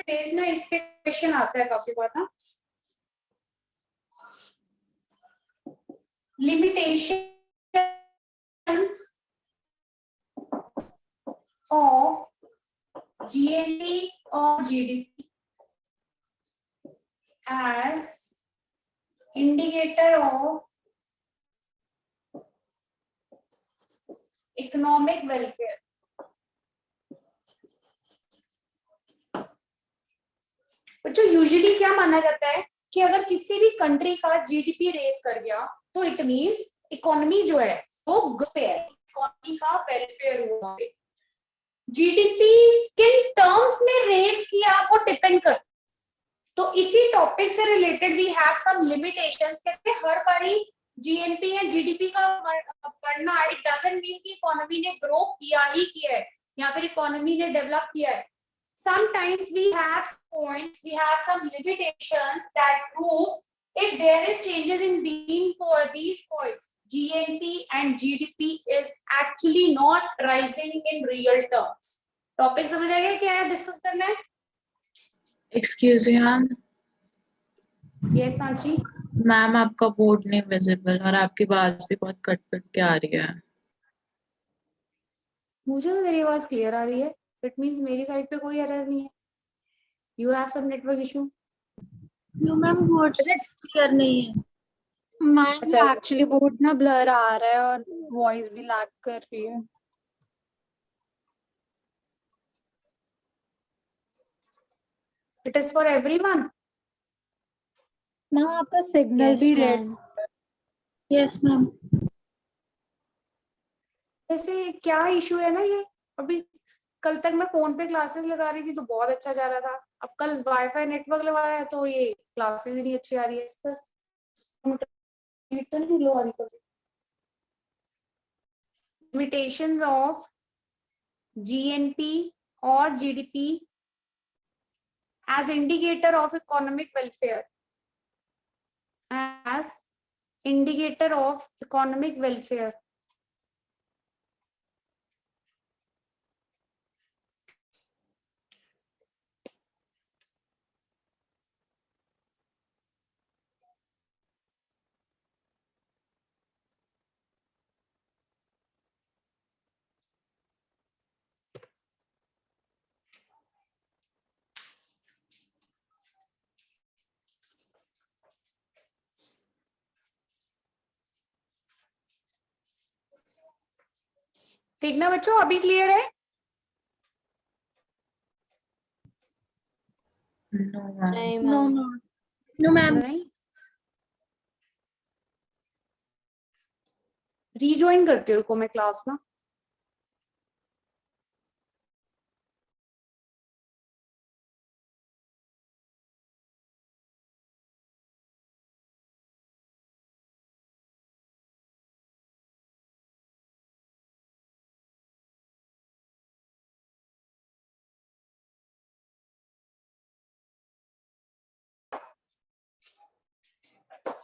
Base ना इस पे क्वेश्चन आता है काफी बार ना, limitations of GNP or GDP as indicator of economic welfare. बच्चों यूजुअली क्या माना जाता है कि अगर किसी भी कंट्री का जीडीपी रेस कर गया तो इट मींस इकोनॉमी जो है वो गुड है, इकोनॉमी का वेलफेयर हुआ है। जीडीपी किन टर्म्स में रेस किया वो डिपेंड कर, तो इसी टॉपिक से related we have some limitations. कहते हैं हर बारी जीएनपी या जीडीपी का बढ़ना इट डजंट मीन कि इकोनॉमी ने ग्रो किया ही किया है या फिर इकोनॉमी ने डेवलप किया है। Sometimes we have points, we have some limitations that proves if there is changes in these points, GNP and GDP is actually not rising in real terms. Topic समझ आ गया क्या है डिस्कस करना है? Excuse me ma'am. Yes Sanchi. Ma'am आपका board नहीं visible और आपकी आवाज भी बहुत कट कट के आ रही है। मुझे तो मेरी आवाज क्लियर आ रही है, इट मींस मेरी साइड पे कोई एरर नहीं है। You have some network issue? No ma'am, board से क्लियर नहीं है मैम। अच्छा एक्चुअली बोर्ड ना ब्लर आ रहा है और वॉइस भी लैग कर रही है। It is for everyone. Ma'am आपका सिग्नल भी रेड। Yes ma'am. वैसे क्या इशू है ना ये, अभी कल तक मैं फोन पे क्लासेस लगा रही थी तो बहुत अच्छा जा रहा था, अब कल वाईफाई नेटवर्क लगाया है तो ये क्लासेस भी नहीं अच्छी आ रही है। इसका तो नहीं लो आ रही। लिमिटेशंस ऑफ जीएनपी और GDP as indicator of economic welfare, as indicator of economic welfare. ठीक ना बच्चों, अभी क्लियर है? No ma'am. No ma'am. नहीं, रीज्वाइन करती हूँ, रुको मैं क्लास ना।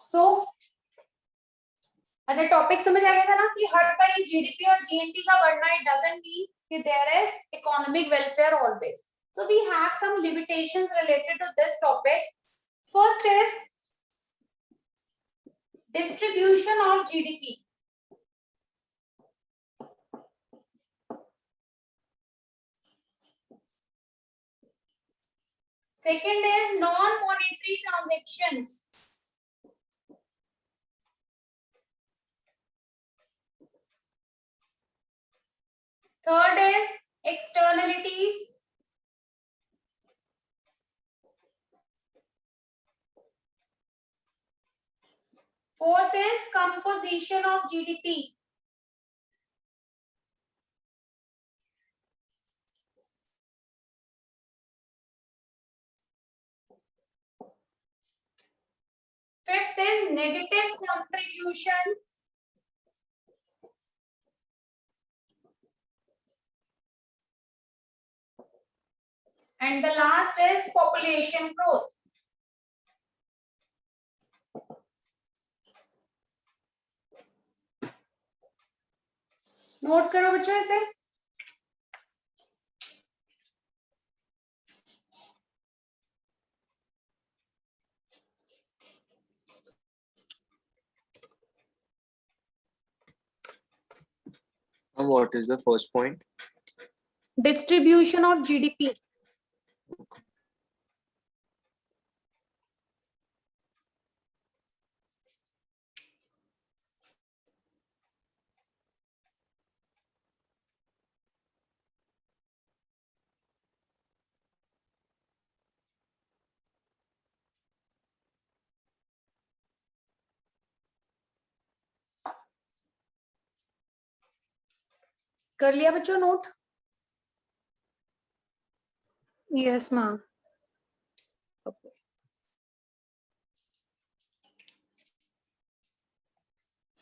सो अच्छा, टॉपिक समझ आ गया था ना कि हर बार जीडीपी और जीएनपी का बढ़ना इट डजंट मीन कि there is economic welfare always. So we have some limitations related to this topic. First is distribution of GDP. Second is non-monetary transactions. Third is externalities. Fourth is composition of GDP. Fifth is negative contribution. And the last is population growth. Note करो बच्चों इसे। what is the first point? Distribution of GDP. कर लिया बच्चों note? Yes, ma'am.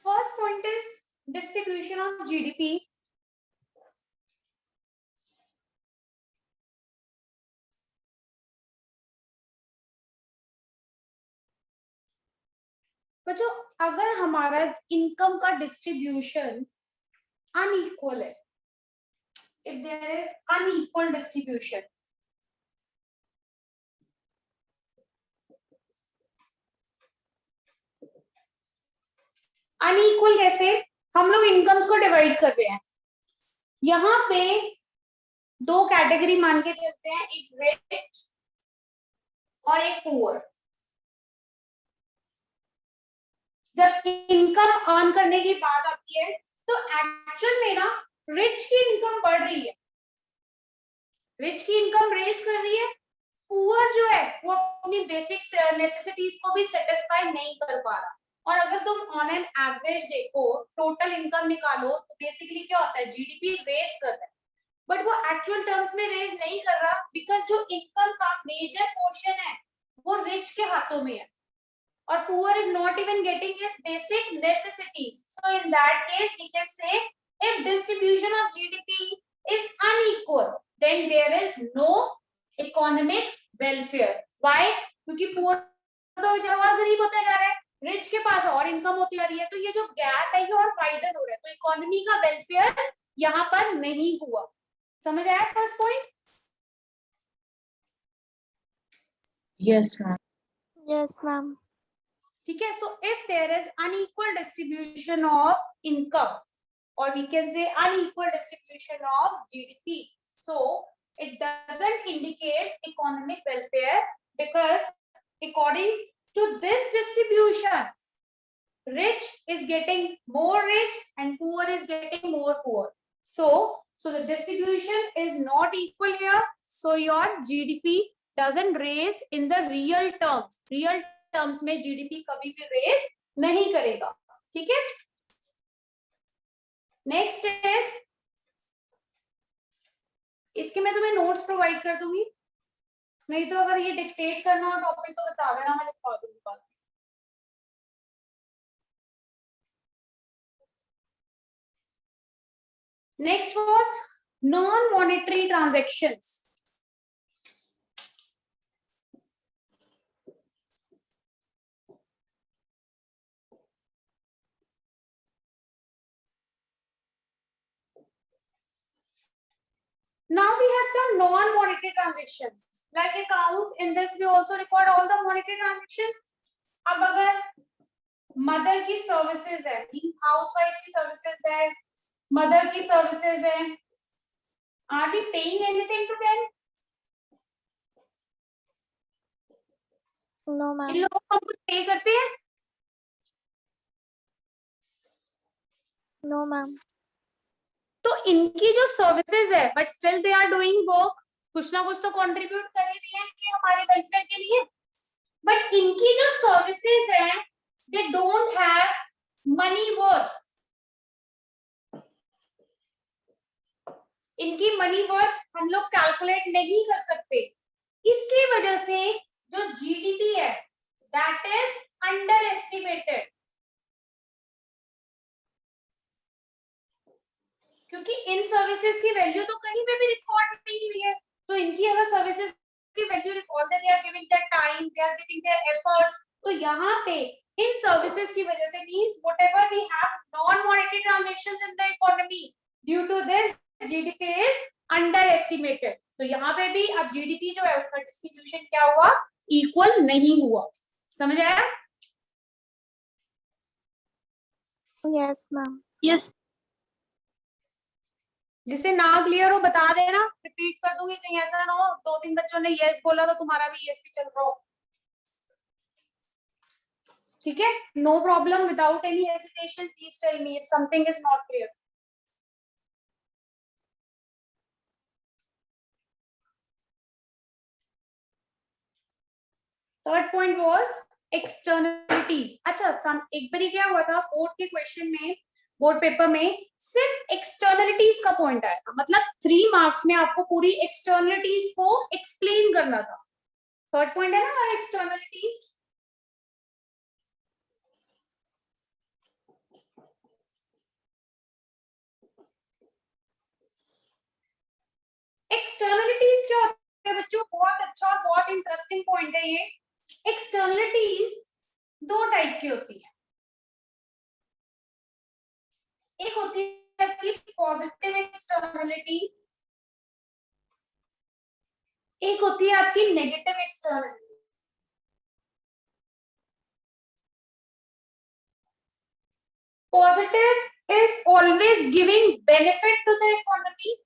First point is distribution of GDP. बच्चों अगर हमारा income का डिस्ट्रीब्यूशन अनइक्वल है, if there is unequal distribution, unequal कैसे? हम लोग इनकम्स को डिवाइड कर रहे हैं, यहाँ पे दो कैटेगरी मान के चलते हैं, एक रिच और एक पुअर। जब इनकम अर्न करने की बात आती है तो एक्चुअल में ना रिच की इनकम बढ़ रही है, रिच की इनकम रेस कर रही है, पुअर जो है वो अपनी बेसिक नेसेसिटीज को भी सेटिस्फाई नहीं कर पा रहा। और अगर तुम ऑन एन एवरेज देखो, टोटल इनकम निकालो तो बेसिकली क्या होता है, जीडीपी रेस कर रहा है, बट वो एक्चुअल टर्म्स में रेस नहीं कर रहा, बिकॉज जो इनकम का मेजर पोर्शन है वो रिच के हाथों में है और poor is not even getting his basic necessities. So in that case we can say if distribution of GDP is unequal then there is no economic welfare. Why? क्योंकि poor तो बेचारा और गरीब होता जा रहा है, रिच के पास और इनकम होती जा रही है, तो ये जो गैप है ये और वाइडन हो रहा है, तो इकोनॉमी का वेलफेयर यहाँ पर नहीं हुआ। समझ आया first point? Yes, ma'am. Yes, ma'am. ठीक है, so if there is unequal distribution of income और we can say unequal distribution of GDP, so it doesn't indicate economic welfare because according to this distribution rich is getting more rich and poor is getting more poor, so the distribution is not equal here, so your GDP doesn't raise in the real terms में GDP कभी भी raise नहीं करेगा। ठीक है, next is इसके मैं तुम्हें नोट्स प्रोवाइड कर दूंगी, नहीं तो अगर ये डिक्टेट करना हो टॉपिक तो बता देना, मैं लिखवा दूंगी बाद में। Next was non monetary transactions. Now we have some non-monetary transactions like accounts. In this we also record all the monetary transactions. अब अगर मदर की सर्विसेज है, मींस हाउसवाइफ की सर्विसेज है, मदर की सर्विसेज है, are we paying anything to them? No, ma'am. इन लोगों को कुछ पे करते हैं? No, ma'am. तो इनकी जो सर्विसेज है but still they are doing work, कुछ ना कुछ तो कंट्रीब्यूट कर ही रही है कि हमारे वेलफेयर के लिए, बट इनकी जो सर्विसेज है they don't have money worth, इनकी मनी वर्थ हम लोग कैलकुलेट नहीं कर सकते, इसकी वजह से जो जीडीपी है दैट इज अंडर एस्टिमेटेड, क्योंकि इन सर्विसेज की वैल्यू तो कहीं पे भी रिकॉर्ड नहीं हुई है, तो इनकी अगर सर्विसेज की value record, they are giving their time, they are giving their efforts, तो यहाँ पे इन सर्विसेज की वजह से means whatever we have non monetary transactions in the economy, due to this GDP is under estimated. तो यहाँ पे भी अब जीडीपी जो है उसका डिस्ट्रीब्यूशन क्या हुआ, इक्वल नहीं हुआ। समझ आया? Yes, ma'am. Yes. जिसे ना क्लियर हो बता देना, रिपीट कर दूंगी, कहीं ऐसा ना हो 2-3 बच्चों ने यस बोला तो तुम्हारा भी यस ही चल रहा हो। ठीक है, no problem, without any hesitation please tell me if something is not clear. Third point was externalities. अच्छा, एक बार क्या हुआ था फोर्थ के क्वेश्चन में, बोर्ड पेपर में सिर्फ एक्सटर्नलिटीज का पॉइंट आया था, मतलब 3 मार्क्स में आपको पूरी एक्सटर्नलिटीज को एक्सप्लेन करना था। थर्ड पॉइंट है ना एक्सटर्नलिटीज। एक्सटर्नलिटीज क्या होता है बच्चों? बहुत अच्छा और बहुत इंटरेस्टिंग पॉइंट है ये। एक्सटर्नलिटीज 2 टाइप की होती है। एक होती है आपकी पॉजिटिव एक्सटर्नलिटी, एक होती है आपकी negative externality. Positive is always giving benefit to the economy,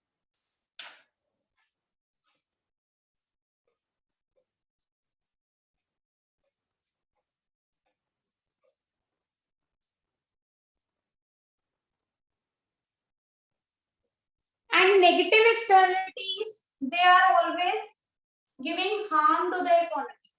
and negative externalities, they are always giving harm to the economy.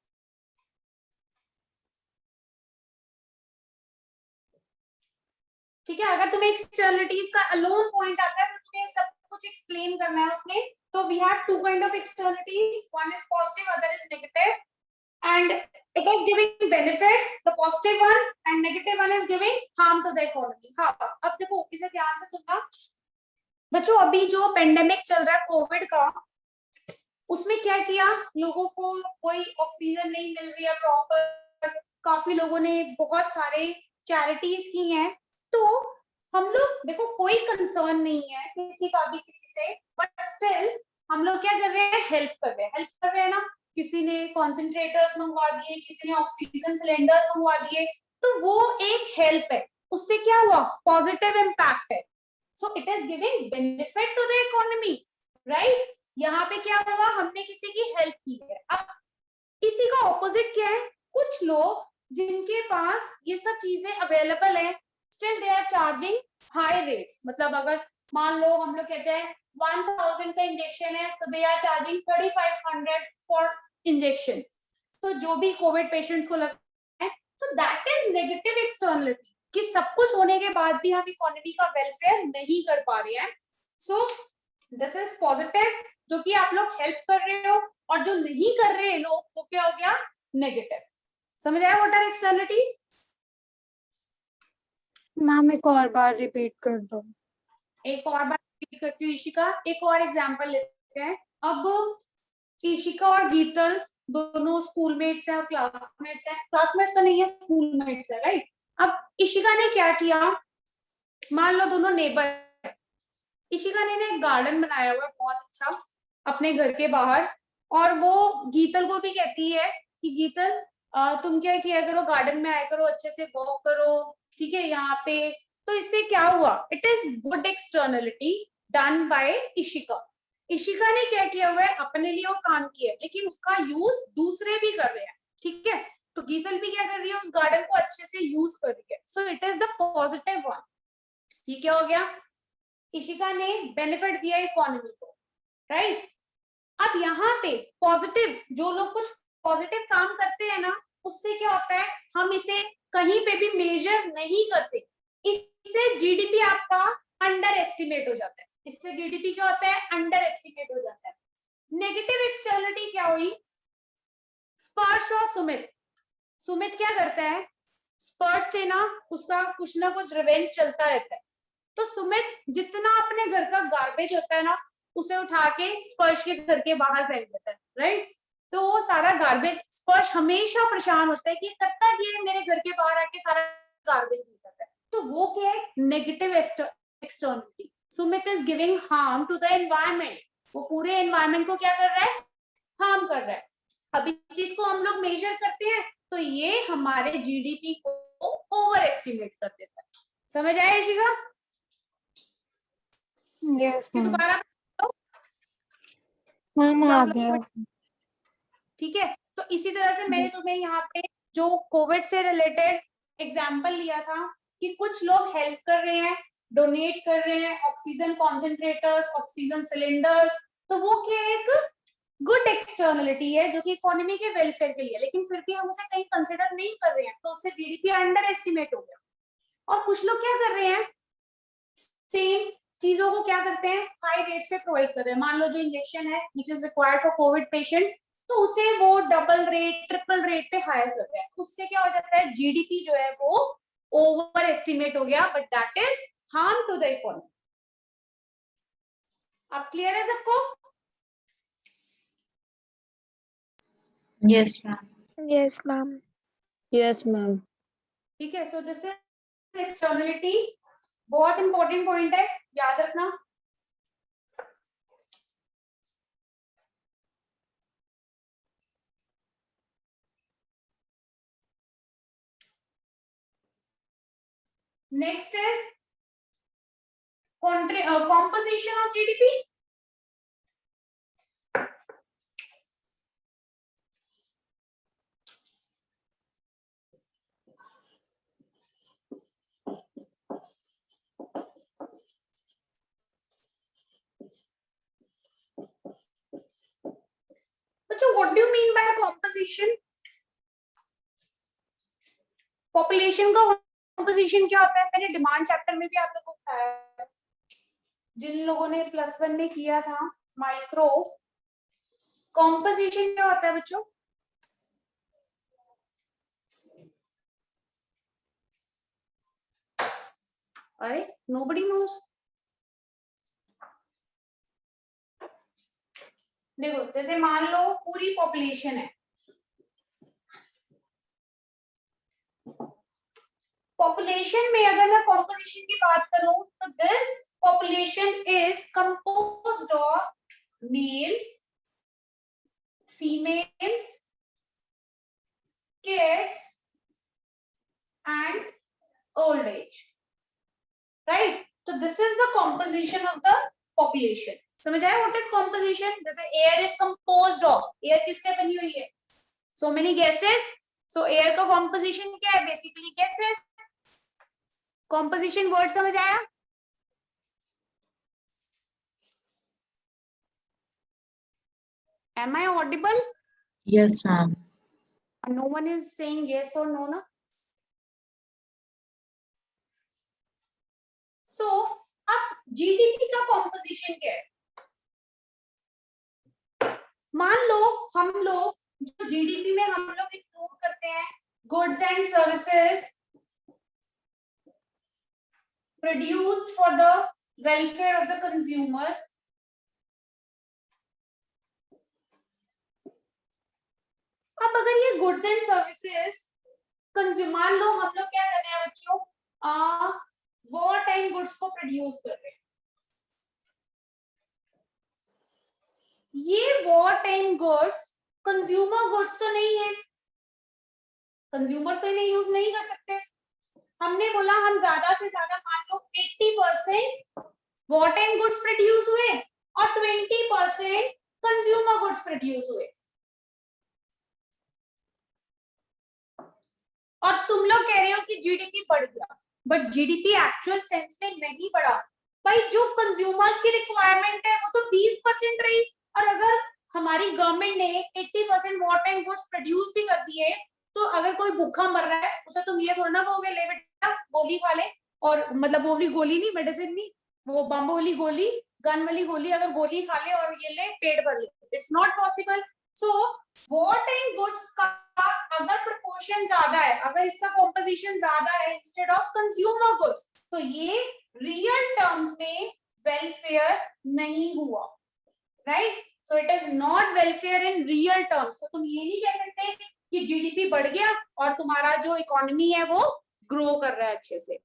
ठीक है, अगर तुम्हें एक्सटर्नलिटीज का अलोन पॉइंट आता है तो तुम्हें सब कुछ एक्सप्लेन करना है उसमें। तो we have 2 kind of externalities, one is positive, other is negative, and it is giving benefits, the positive one, and negative one is giving harm to the economy. हाँ, अब देखो इसे ध्यान से सुनना बच्चों। अभी जो पेंडेमिक चल रहा है कोविड का, उसमें क्या किया, लोगों को कोई ऑक्सीजन नहीं मिल रही है प्रॉपर, काफी लोगों ने बहुत सारे चैरिटीज की हैं। तो हम लोग देखो कोई कंसर्न नहीं है किसी का भी किसी से, बट स्टिल हम लोग क्या कर रहे हैं, हेल्प कर रहे हैं ना। किसी ने कॉन्सेंट्रेटर्स मंगवा दिए, किसी ने ऑक्सीजन सिलेंडर्स मंगवा दिए, तो वो एक हेल्प है। उससे क्या हुआ, पॉजिटिव इम्पैक्ट है। So it is giving benefit to the economy, right. यहाँ पे क्या हुआ, हमने किसी की हेल्प की है। अब इसी का ऑपोजिट क्या है, कुछ लोग जिनके पास ये सब चीजें अवेलेबल है, still they are charging high rates. मतलब अगर मान लो हम लोग कहते हैं 1000 का इंजेक्शन है, तो they are charging 3500 for injection. तो जो भी कोविड पेशेंट्स को लगता है, so that is negative externality, कि सब कुछ होने के बाद भी हम इकोनॉमी का वेलफेयर नहीं कर पा रहे हैं। सो दिस इज पॉजिटिव, जो कि आप लोग हेल्प कर रहे हो, और जो नहीं कर रहे हैं लोग, वो क्या हो गया, नेगेटिव। समझ आया व्हाट आर एक्सटर्नलिटीज? मैम एक और बार रिपीट कर दो। एक और बार रिपीट करती हूँ ईशिका, एक और एग्जांपल लेते हैं। अब ईशिका और गीतल दोनों स्कूलमेट्स हैं और क्लासमेट्स हैं, क्लासमेट्स तो नहीं है, स्कूलमेट्स है, राइट। अब ईशिका ने क्या किया, मान लो दोनों नेबर, ईशिका ने एक गार्डन बनाया हुआ है बहुत अच्छा अपने घर के बाहर, और वो गीतल को भी कहती है कि गीतल तुम क्या किया करो, गार्डन में आया करो, अच्छे से वॉक करो, ठीक है यहाँ पे। तो इससे क्या हुआ, it is good externality done by Ishika. Ishika ने क्या किया हुआ है, अपने लिए वो काम किया, लेकिन उसका यूज दूसरे भी कर रहे हैं, ठीक है। तो गीतल भी क्या कर रही है, उस गार्डन को अच्छे से यूज कर रही है। So it is the positive one. ये क्या हो गया, ईशिका ने बेनिफिट दिया इकोनॉमी को, राइट। अब यहाँ पे पॉजिटिव, जो लोग कुछ पॉजिटिव काम करते हैं ना, उससे क्या होता है, हम इसे कहीं पे भी मेजर नहीं करते, इससे जीडीपी आपका अंडर एस्टिमेट हो जाता है। इससे जीडीपी क्या होता है, अंडर एस्टिमेट हो जाता है। नेगेटिव एक्सटर्नलिटी क्या हुई, स्पर्श और सुमित। सुमित क्या करता है, स्पर्श से ना उसका कुछ ना कुछ रिवेंज चलता रहता है। तो सुमित जितना अपने घर का गार्बेज होता है ना, उसे उठा के स्पर्श के घर के बाहर फेंक देता है, राइट। तो वो सारा गार्बेज, स्पर्श हमेशा परेशान होता है कि करता क्या है, मेरे घर के बाहर आके सारा गार्बेज नहीं करता है। तो वो क्या है, negative externality. Sumit is giving harm to the environment, वो पूरे एनवायरमेंट को क्या कर रहा है, हार्म कर रहा है। अब इस चीज को हम लोग मेजर करते हैं, तो ये हमारे जीडीपी को ओवर एस्टिमेट कर देता है। समझ आया ऋषिका? यस ये मैम। दोबारा मैम आ प्रॉब्लम गया। ठीक है। तो इसी तरह से मैंने तुम्हें यहाँ पे जो कोविड से रिलेटेड एग्जाम्पल लिया था कि कुछ लोग हेल्प कर रहे हैं, डोनेट कर रहे हैं ऑक्सीजन कॉन्सेंट्रेटर्स, ऑक्सीजन सिलेंडर्स, तो वो क्या है, एक गुड एक्सटर्नलिटी है जो कि इकोनॉमी के वेलफेयर के लिए, लेकिन फिर भी हम उसे कहीं कंसिडर नहीं कर रहे हैं, तो उससे जीडीपी अंडर एस्टिमेट हो गया। और कुछ लोग क्या कर रहे हैं, सेम चीजों को क्या करते हैं, हाई रेट्स पे प्रोवाइड कर रहे हैं। मान लो जो इंजेक्शन है which is required for Covid patients, तो उसे वो डबल रेट ट्रिपल रेट पे हायर कर रहे हैं। उससे क्या हो जाता है, जीडीपी जो है वो ओवर एस्टिमेट हो गया, but that is harm to the economy. अब क्लियर है सबको? Yes, ma'am. Yes ma'am. Yes ma'am. ठीक है, सो दिस इज एक्सटर्नलिटी, बहुत इंपॉर्टेंट पॉइंट है, याद रखना। Next is composition of GDP. बच्चों, what do you mean by composition? Population का composition क्या होता है, मैंने डिमांड चैप्टर में भी आप लोगों को बताया है। जिन लोगों ने +1 में किया था माइक्रो, कॉम्पोजिशन क्या होता है बच्चों? अरे नोबडी नोस। देखो, जैसे मान लो पूरी पॉपुलेशन है, पॉपुलेशन में अगर मैं कॉम्पोजिशन की बात करूं तो this population is composed of males, females, kids and old age, right? So this is the composition of the population. समझ आया what is composition? जैसे air is composed of, air किससे बनी हुई है? So many gases. So air का composition क्या है? Basically gases. Composition word समझ आया? Am I audible? Yes, ma'am. No one is saying yes or no, na? So अब GDP का composition क्या है? मान लो हम लोग जो जीडीपी में हम लोग इंक्लूड करते हैं goods and services produced for the welfare of the consumers, अब अगर ये गुड्स एंड सर्विसेज कंज्यूमर, लो हम लोग क्या कर रहे हैं बच्चों, वॉर टाइम गुड्स को प्रोड्यूस कर रहे हैं, ये war time goods consumer goods तो नहीं है, कंज्यूमर तो इन्हें यूज नहीं कर सकते। हमने बोला हम ज्यादा से ज्यादा मान लो 80% वॉर टाइम गुड्स प्रोड्यूस हुए और 20% कंज्यूमर गुड्स प्रोड्यूस हुए, और तुम लोग कह रहे हो कि जीडीपी बढ़ गया, बट जीडीपी एक्चुअल सेंस में नहीं बढ़ा भाई। जो कंज्यूमर्स की रिक्वायरमेंट है वो तो 20% रही, और अगर हमारी गवर्नमेंट ने 80% वॉर टाइम गुड्स प्रोड्यूस भी कर दिए, तो अगर कोई भूखा मर रहा है उसे तुम ये थोड़ा ना कहोगे ले बेटा गोली खा ले, और मतलब वो भी गोली नहीं, मेडिसिन नहीं, वो बम वाली गोली, गन वाली गोली, अगर गोली खा ले और ये ले पेट भर ले, it's not possible. So war time goods का अगर प्रोपोर्शन ज्यादा है, अगर इसका कॉम्पोजिशन ज्यादा है इंस्टेड ऑफ कंज्यूमर गुड्स, तो ये रियल टर्म्स में वेलफेयर नहीं हुआ, right? So it is not welfare in real terms. तो तुम ये नहीं कह सकते कि जीडीपी बढ़ गया और तुम्हारा जो इकोनॉमी है वो ग्रो कर रहा है अच्छे से।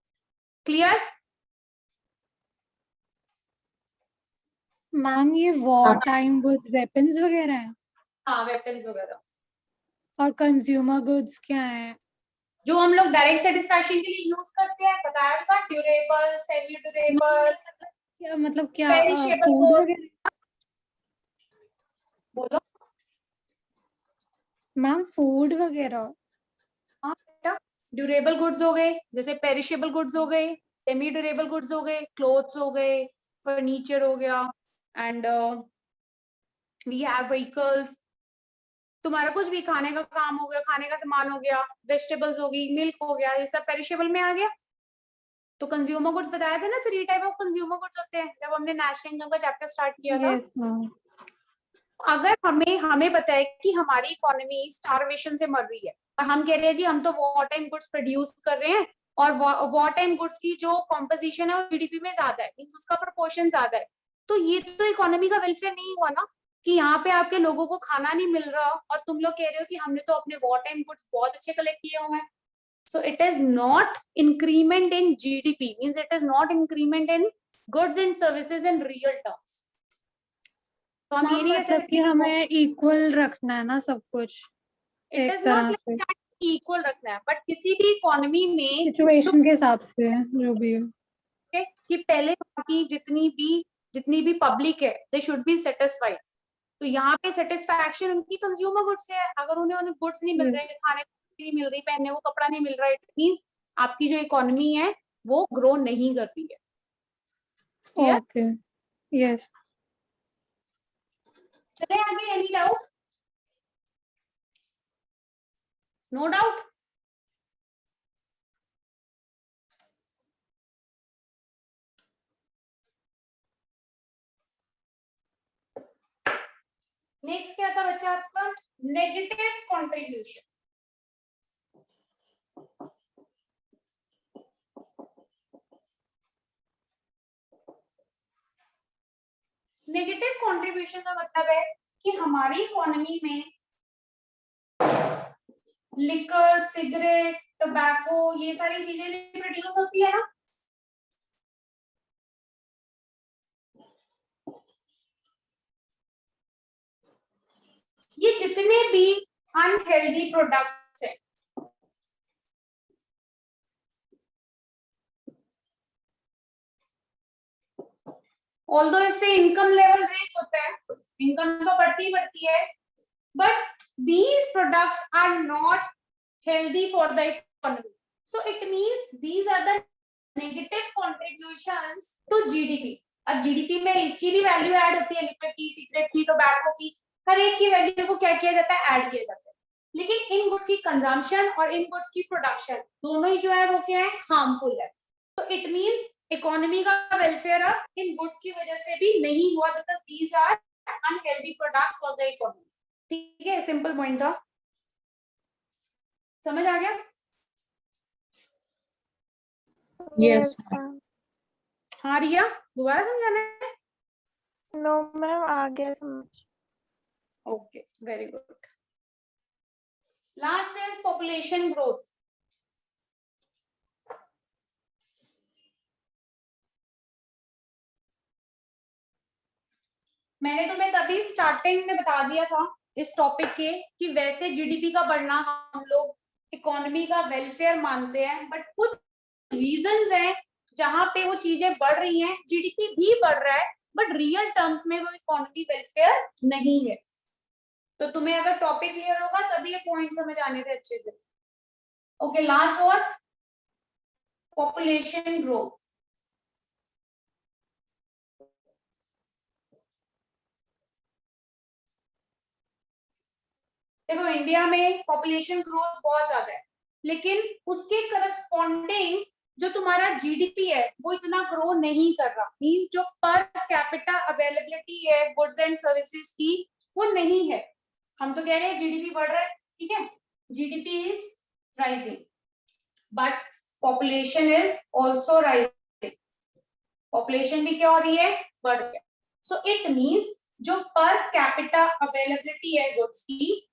क्लियर? मैम ये वॉर टाइम गुड्स वेपन्स वगैरह है, हाँ, वेपन्स वगैरह, और कंज्यूमर गुड्स क्या है? जो हम लोग डायरेक्ट सेटिस्फैक्शन के लिए यूज करते हैं, बताया था, ड्यूरेबल, सेमी ड्यूरेबल। क्या मतलब क्या पेरिशेबल फूड गुड्स, वगैरह? बोलो। मैम फूड वगैरह। हाँ बेटा, ड्यूरेबल गुड्स हो गए, जैसे पेरिशेबल गुड्स हो गए, सेमी ड्यूरेबल गुड्स हो गए, क्लोथ्स हो गए, फर्नीचर हो गया, एंड वी हैव व्हीकल्स। तुम्हारा कुछ भी खाने का काम हो गया, खाने का सामान हो गया, वेजिटेबल्स हो गई, मिल्क हो गया, ये सब पेरिशेबल में आ गया। तो कंज्यूमर गुड्स बताया था ना, 3 टाइप ऑफ कंज्यूमर गुड्स होते हैं जब हमने नेशनल इनकम का चैप्टर स्टार्ट किया था। Yes ma'am. अगर हमें हमें पता है कि हमारी इकोनॉमी स्टारवेशन से मर रही है, और हम कह रहे हैं जी हम तो वॉर टाइम गुड्स प्रोड्यूस कर रहे हैं, और वॉर टाइम गुड्स की जो कॉम्पोजिशन है वो जीडीपी में ज्यादा है, मींस उसका प्रोपोर्शन ज्यादा है, तो ये तो इकोनॉमी का वेलफेयर नहीं हुआ ना, कि यहाँ पे आपके लोगों को खाना नहीं मिल रहा और तुम लोग कह रहे हो कि हमने तो अपने वॉर टाइम गुड्स बहुत अच्छे कलेक्ट किए हुए हैं। So it is not increment in GDP, means it is not increment in goods and services in real terms. तो हम ये मैम नहीं कह मतलब सकते कि कि हमें इक्वल रखना है ना सब कुछ इट एक इज नॉट तरह से, लाइक इक्वल रखना है, बट किसी भी इकोनॉमी में सिचुएशन के हिसाब से जो भी है। कि पहले वहाँ की जितनी भी पब्लिक है दे शुड बी सेटिस्फाइड। तो यहाँ पे सेटिस्फैक्शन उनकी कंज्यूमर गुड्स से है। अगर उन्हें गुड्स नहीं मिल Yes. रहे, खाने को नहीं मिल रही, पहनने को कपड़ा नहीं मिल रहा, इट मीन्स आपकी जो इकोनॉमी है वो ग्रो नहीं कर रही है। क्लियर? ओके। यस। चले आगे, any doubt? No doubt. Next क्या था बच्चा आपका? Negative contribution. नेगेटिव कंट्रीब्यूशन का मतलब है कि हमारी इकोनॉमी में लिकर, सिगरेट, टोबैको, ये सारी चीजें भी प्रोड्यूस होती है ना। ये जितने भी अनहेल्दी प्रोडक्ट्स हैं, ऑल्दो इससे इनकम लेवल रेज होता है, इनकम तो बढ़ती है, but these products are not healthy for the economy, so it means these are the negative contributions to GDP। अब जीडीपी में इसकी भी वैल्यू ऐड होती है, लिक्विड की, सिगरेट की, टोबैको की, हर एक की वैल्यू को क्या किया जाता है, ऐड किया जाता है। लेकिन इन गुड्स की कंजम्पशन और इन गुड्स की प्रोडक्शन दोनों ही जो है वो क्या है, हार्मफुल है। तो इट मींस इकोनॉमी का वेलफेयर अब इन गुड्स की वजह से भी नहीं हुआ, because these are unhealthy products for the economy. ठीक है, सिंपल पॉइंट था, समझ आ गया? Yes. हाँ रिया, दोबारा समझाना है? नो मैम, आ गया समझ। Okay, very good. Last is population growth. मैंने तुम्हें तभी स्टार्टिंग में बता दिया था इस टॉपिक के कि वैसे जीडीपी का बढ़ना हम लोग इकोनॉमी का वेलफेयर मानते हैं, बट कुछ रीजंस हैं जहां पे वो चीजें बढ़ रही हैं, जीडीपी भी बढ़ रहा है, बट रियल टर्म्स में वो इकोनॉमी वेलफेयर नहीं है। तो तुम्हें अगर टॉपिक क्लियर होगा तभी ये पॉइंट समझ आने थे अच्छे से। Okay, last was population growth. देखो इंडिया में पॉपुलेशन ग्रोथ बहुत ज्यादा है, लेकिन उसके करस्पॉन्डिंग जो तुम्हारा जीडीपी है वो इतना ग्रो नहीं कर रहा, मींस जो पर कैपिटा अवेलेबिलिटी है गुड्स एंड सर्विसेज की वो नहीं है। हम तो कह रहे हैं जीडीपी बढ़ रहा है, ठीक है, GDP is rising, but population is also rising. Population भी क्या हो रही है, बढ़ रही है। सो इट मींस जो पर कैपिटा अवेलेबिलिटी है गुड्स की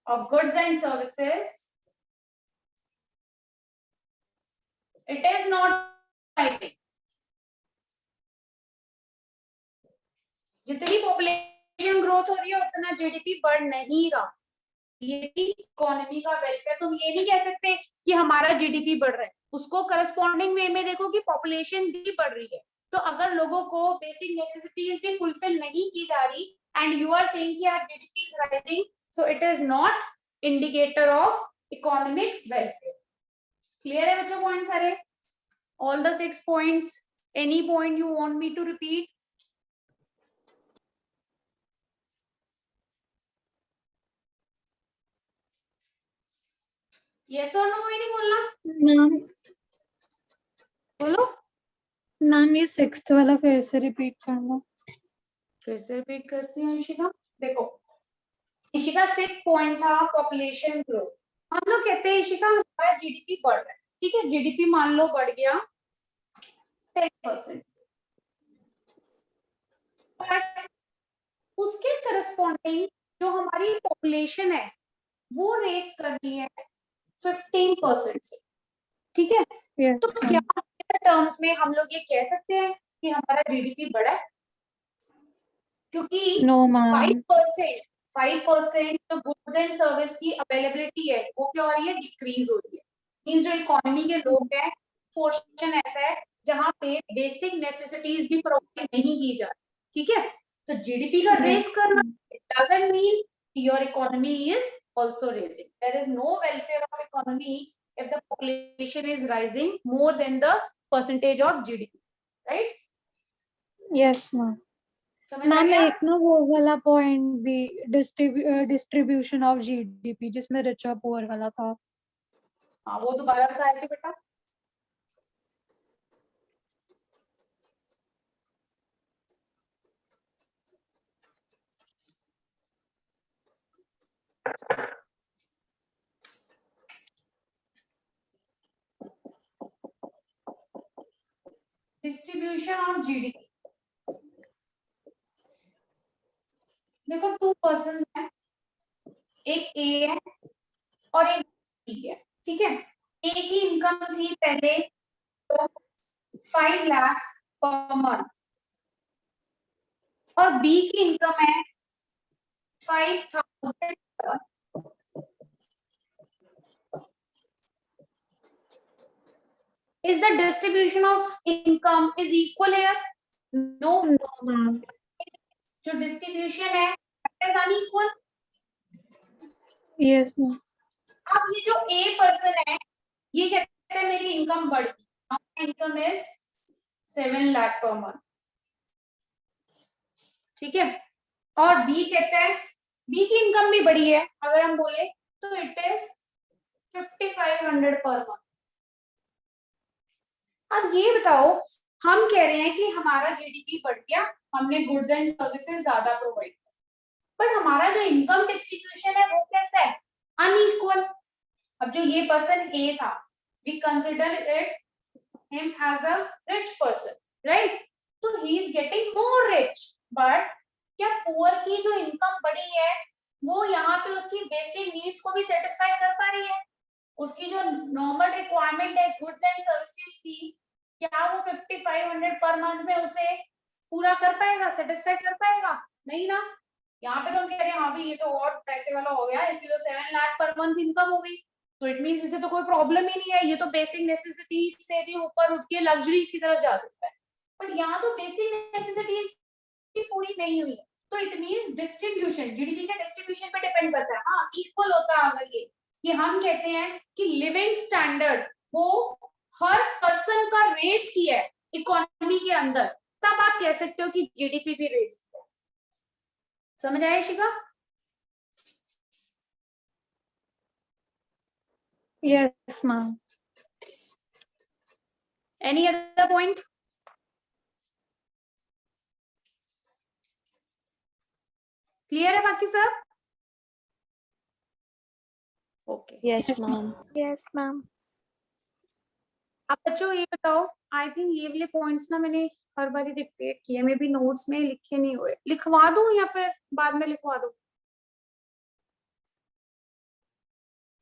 of goods and services, it is not rising। जितनी पॉपुलेशन ग्रोथ हो रही है उतना जीडीपी बढ़ नहीं रहा, ये भी इकोनॉमी का वेलफेयर। तुम ये नहीं कह सकते कि हमारा जीडीपी बढ़ रहा है, उसको करस्पॉन्डिंग वे में देखो कि पॉपुलेशन भी बढ़ रही है। तो अगर लोगों को बेसिक नेसेसिटीज भी फुलफिल नहीं की जा रही एंड यू आर सेइंग कि our GDP is rising, so it is not indicator of economic welfare. Clear है बच्चों पॉइंट सारे? All the 6 points? Any point you want me to repeat? Yes और नो ही नहीं बोलना, मैम बोलो। Ma'am ये 6th वाला फिर से रिपीट करना। फिर से रिपीट करती हूँ इशिका। देखो इशिका 6 पॉइंट था पॉपुलेशन ग्रोथ। हम लोग कहते हैं इशिका हमारा जीडीपी बढ़ रहा है, ठीक है, जीडीपी मान लो बढ़ गया 10%, बट उसके करस्पॉन्डिंग जो हमारी पॉपुलेशन है वो रेस करनी है 15% से, ठीक है। यस तो क्या टर्म्स में हम लोग ये कह सकते हैं कि हमारा जीडीपी बढ़ा है? क्योंकि नो मैम 5% जो गुड्स एंड सर्विस की अवेलेबिलिटी है वो क्या हो रही है, डिक्रीज हो रही है। मींस जो इकोनॉमी के लोग हैं पोर्शन ऐसा है जहां पे बेसिक नेसेसिटीज भी प्रोवाइड नहीं की जा रही, ठीक है। तो जीडीपी का रेस करना it doesn't mean your economy is also raising. There is no welfare of economy if the population is rising more than the percentage of GDP, right? Yes ma'am. समझ आ मैम गया? एक ना वो वाला point भी distribution of GDP जिसमें richer poor वाला था। हाँ वो दोबारा बताया थे बेटा। Distribution of GDP. देखो 2 पर्सन है, एक ए है और एक बी है, ठीक है। ए की इनकम थी पहले तो 5 लाख पर मंथ और बी की इनकम है 5,000 पर। Is the distribution of income is equal here? No. Ma'am जो डिस्ट्रीब्यूशन है it is unequal. Yes ma'am. अब ये जो ए पर्सन है ये कहता है मेरी इनकम बढ़ गई, income is 7 lakh per month, ठीक है। और बी कहता है बी की इनकम भी बढ़ी है, अगर हम बोले तो इट इज 5,500 पर मंथ। अब ये बताओ, हम कह रहे हैं कि हमारा जीडीपी बढ़ गया, हमने गुड्स एंड सर्विसेज ज्यादा प्रोवाइड किया, पर हमारा जो इनकम डिस्ट्रीब्यूशन है वो कैसा है, अनइक्वल। अब जो ये पर्सन ए था we consider it him as a rich person, right? तो he is getting more rich, but क्या पुअर की जो इनकम बढ़ी है वो यहाँ पे उसकी बेसिक नीड्स को भी सेटिस्फाई कर पा रही है? उसकी जो नॉर्मल रिक्वायरमेंट है गुड्स एंड सर्विसेज की, क्या वो 5,500 पर मंथ में उसे पूरा कर पाएगा, सेटिस्फाई कर पाएगा? नहीं ना। यहाँ पे तो हम कह रहे हैं हाँ भाई ये तो और पैसे वाला हो गया, इसकी तो 7 लाख पर मंथ इनकम हो गई, तो इट मींस इसे तो कोई प्रॉब्लम ही नहीं है, ये तो बेसिक नेसेसिटीज से भी ऊपर उठ के लग्जरीज की तरफ जा सकता है। पर यहाँ तो बेसिक नेसेसिटीज भी पूरी नहीं हुई है, तो इट मींस डिस्ट्रीब्यूशन जीडीपी का डिस्ट्रीब्यूशन पे डिपेंड करता है। हाँ इक्वल होता है अगर ये कि हम कहते हैं कि लिविंग स्टैंडर्ड वो हर पर्सन का रेस किया है इकोनॉमी के अंदर, तब आप कह सकते हो कि जीडीपी भी रेस किया है। समझ आया Shikha? Yes ma'am. Any other point? Clear है बाकी सब? Okay yes ma'am. Yes ma'am. अब बच्चों ये बताओ, आई थिंक ये वाले पॉइंट्स ना मैंने हर बार ही डिक्टेट किए, मे बी नोट्स में लिखे नहीं हुए, लिखवा दूं या फिर बाद में लिखवा दूं?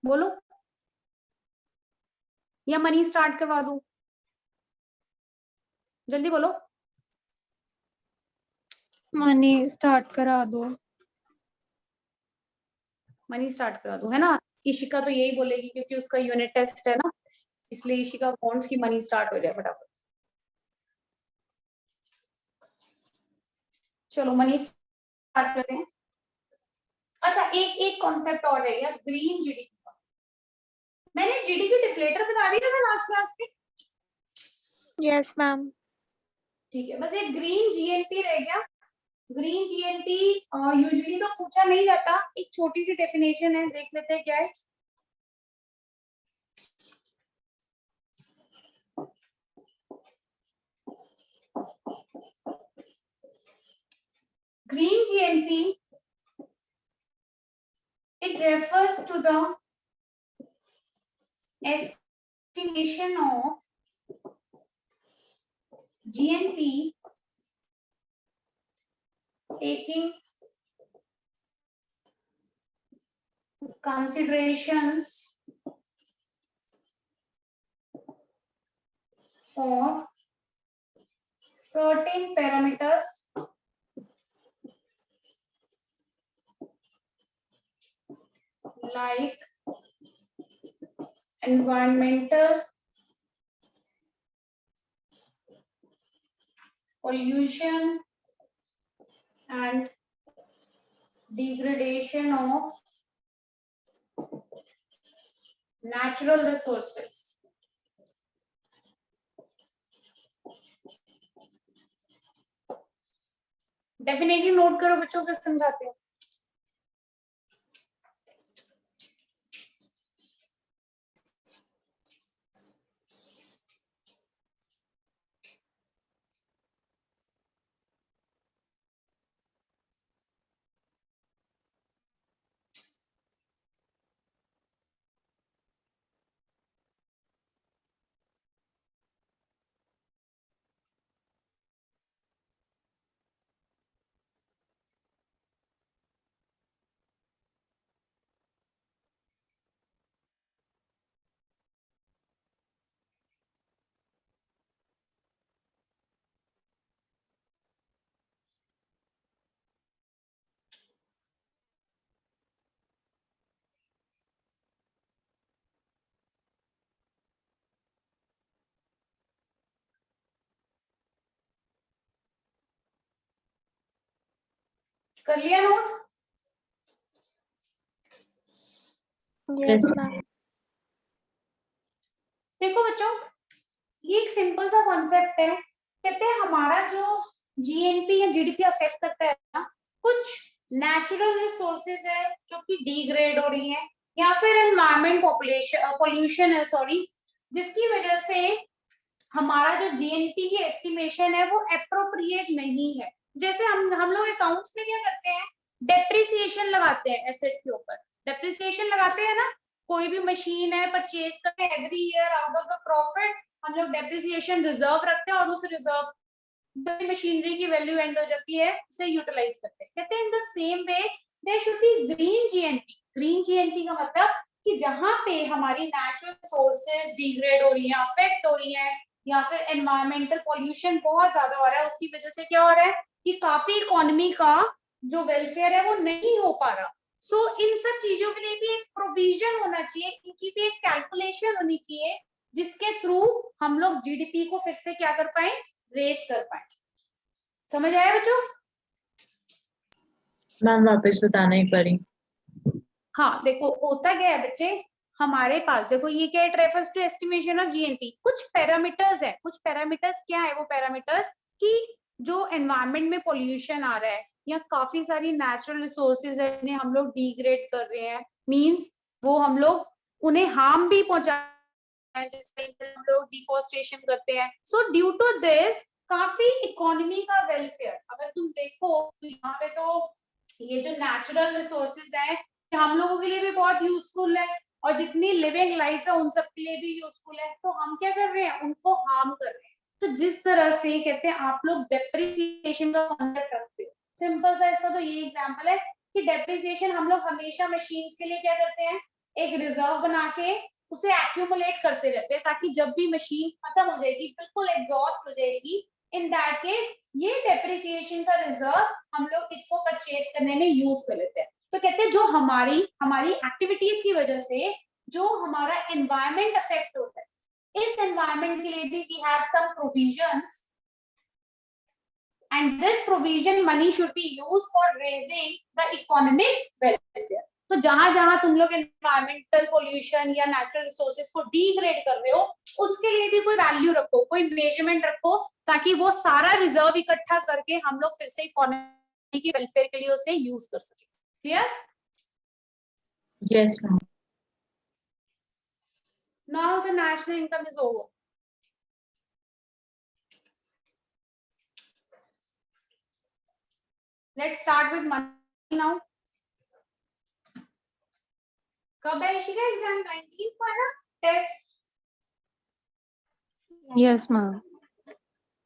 बोलो, या मनी स्टार्ट करवा दूं? जल्दी बोलो। मनी स्टार्ट करा दो। मनी स्टार्ट करा दूं, है ना? ईशिका तो यही बोलेगी क्योंकि उसका यूनिट टेस्ट है ना, इसलिए ईशिका वांट्स की मनी स्टार्ट हो जाए फटाफट। चलो मनी स्टार्ट करते हैं। अच्छा, एक एक कॉन्सेप्ट और है यार, ग्रीन जीडीपी का। मैंने जीडीपी डिफ्लेटर बता दिया था लास्ट क्लास में। Yes ma'am. ठीक है, बस एक ग्रीन जीएनपी रह गया। ग्रीन जीएनपी यूजुअली तो पूछा नहीं जाता, एक छोटी सी डेफिनेशन है, देख लेते हैं क्या है। Green GNP, it refers to the estimation of GNP taking considerations for certain parameters like environmental, pollution and degradation of natural resources. Definition note करो बच्चों, फिर समझाते हैं। कर लिया नोट? Yes ma'am. देखो बच्चों, ये एक सिंपल सा कॉन्सेप्ट है। कहते हैं हमारा जो जीएनपी या जीडीपी अफेक्ट करता है ना, कुछ नेचुरल रिसोर्सेज है जो कि डिग्रेड हो रही है, या फिर एनवायरमेंट पॉल्यूशन है, सॉरी, जिसकी वजह से हमारा जो जीएनपी की एस्टिमेशन है वो अप्रोप्रिएट नहीं है। जैसे हम लोग अकाउंट्स में क्या करते हैं, डेप्रिसिएशन लगाते हैं एसेट के ऊपर, डेप्रिसिएशन लगाते हैं ना। कोई भी मशीन है परचेज करते हैं, every year out of the profit हम लोग डेप्रिसिएशन रिजर्व रखते हैं, और उस रिजर्व मशीनरी की वैल्यू एंड हो जाती है, उसे यूटिलाइज करते हैं। कहते हैं in the same way there should be green GNP. Green GNP का मतलब कि जहां पे हमारी नेचुरल सोर्सेज डिग्रेड हो रही है, अफेक्ट हो रही है, या फिर एनवायरमेंटल पॉल्यूशन बहुत ज्यादा हो रहा है, उसकी वजह से क्या हो रहा है कि काफी इकोनॉमी का जो वेलफेयर है वो नहीं हो पा रहा। सो इन सब चीजों के लिए भी एक प्रोविजन होना चाहिए, इनकी भी एक कैलकुलेशन होनी चाहिए, जिसके थ्रू हम लोग जीडीपी को फिर से क्या कर पाए, रेस कर पाए। समझ आया बच्चों? मैम वापस बताना एक बारी। हाँ देखो, होता क्या है बच्चे, हमारे पास देखो ये क्या है, it refers to estimation of GNP. कुछ पैरामीटर्स है, कुछ पैरामीटर्स क्या है वो पैरामीटर्स कि जो एनवायरनमेंट में पोल्यूशन आ रहा है, या काफी सारी नेचुरल रिसोर्सेज है जिन्हें हम लोग डिग्रेड कर रहे हैं, मींस वो हम लोग उन्हें हार्म भी पहुंचा रहे हैं, जिससे हम लोग डिफोरेस्टेशन करते हैं। सो ड्यू टू दिस काफी इकोनॉमी का वेलफेयर, अगर तुम देखो तो यहाँ पे तो ये जो नेचुरल रिसोर्सेज है हम लोगों के लिए भी बहुत यूजफुल है, और जितनी लिविंग लाइफ है उन सब के लिए भी यूजफुल है, तो हम क्या कर रहे हैं, उनको हार्म कर रहे हैं। तो जिस तरह से कहते हैं आप लोग डेप्रिसिएशन का कॉन्सेप्ट रखते हो, सिंपल सा इसका तो ये एग्जांपल है कि डेप्रिसिएशन हम लोग हमेशा मशीन्स के लिए क्या करते हैं, एक रिजर्व बना के उसे एक्यूमुलेट करते रहते हैं, ताकि जब भी मशीन खत्म हो जाएगी, बिल्कुल एग्जॉस्ट हो जाएगी, इन दैट केस ये डेप्रिसिएशन का रिजर्व हम लोग इसको परचेज करने में यूज कर लेते हैं। तो कहते हैं जो हमारी हमारी एक्टिविटीज की वजह से जो हमारा एनवायरमेंट अफेक्ट होता है, इस एनवायरमेंट के लिए भी we have some provisions, and this provision money should be used for raising the economic welfare. तो जहां जहां तुम लोग एनवायरमेंटल पोल्यूशन या नेचुरल रिसोर्सेज को डिग्रेड कर रहे हो, उसके लिए भी कोई वैल्यू रखो, कोई मेजरमेंट रखो, ताकि वो सारा रिजर्व इकट्ठा करके हम लोग फिर से इकोनॉमी की वेलफेयर के लिए उसे यूज कर सके. Clear? Yes, ma'am. Now the national income is over. Let's start with money now. कब है इशिका एग्जाम? 19th को है ना टेस्ट? Yes, ma'am.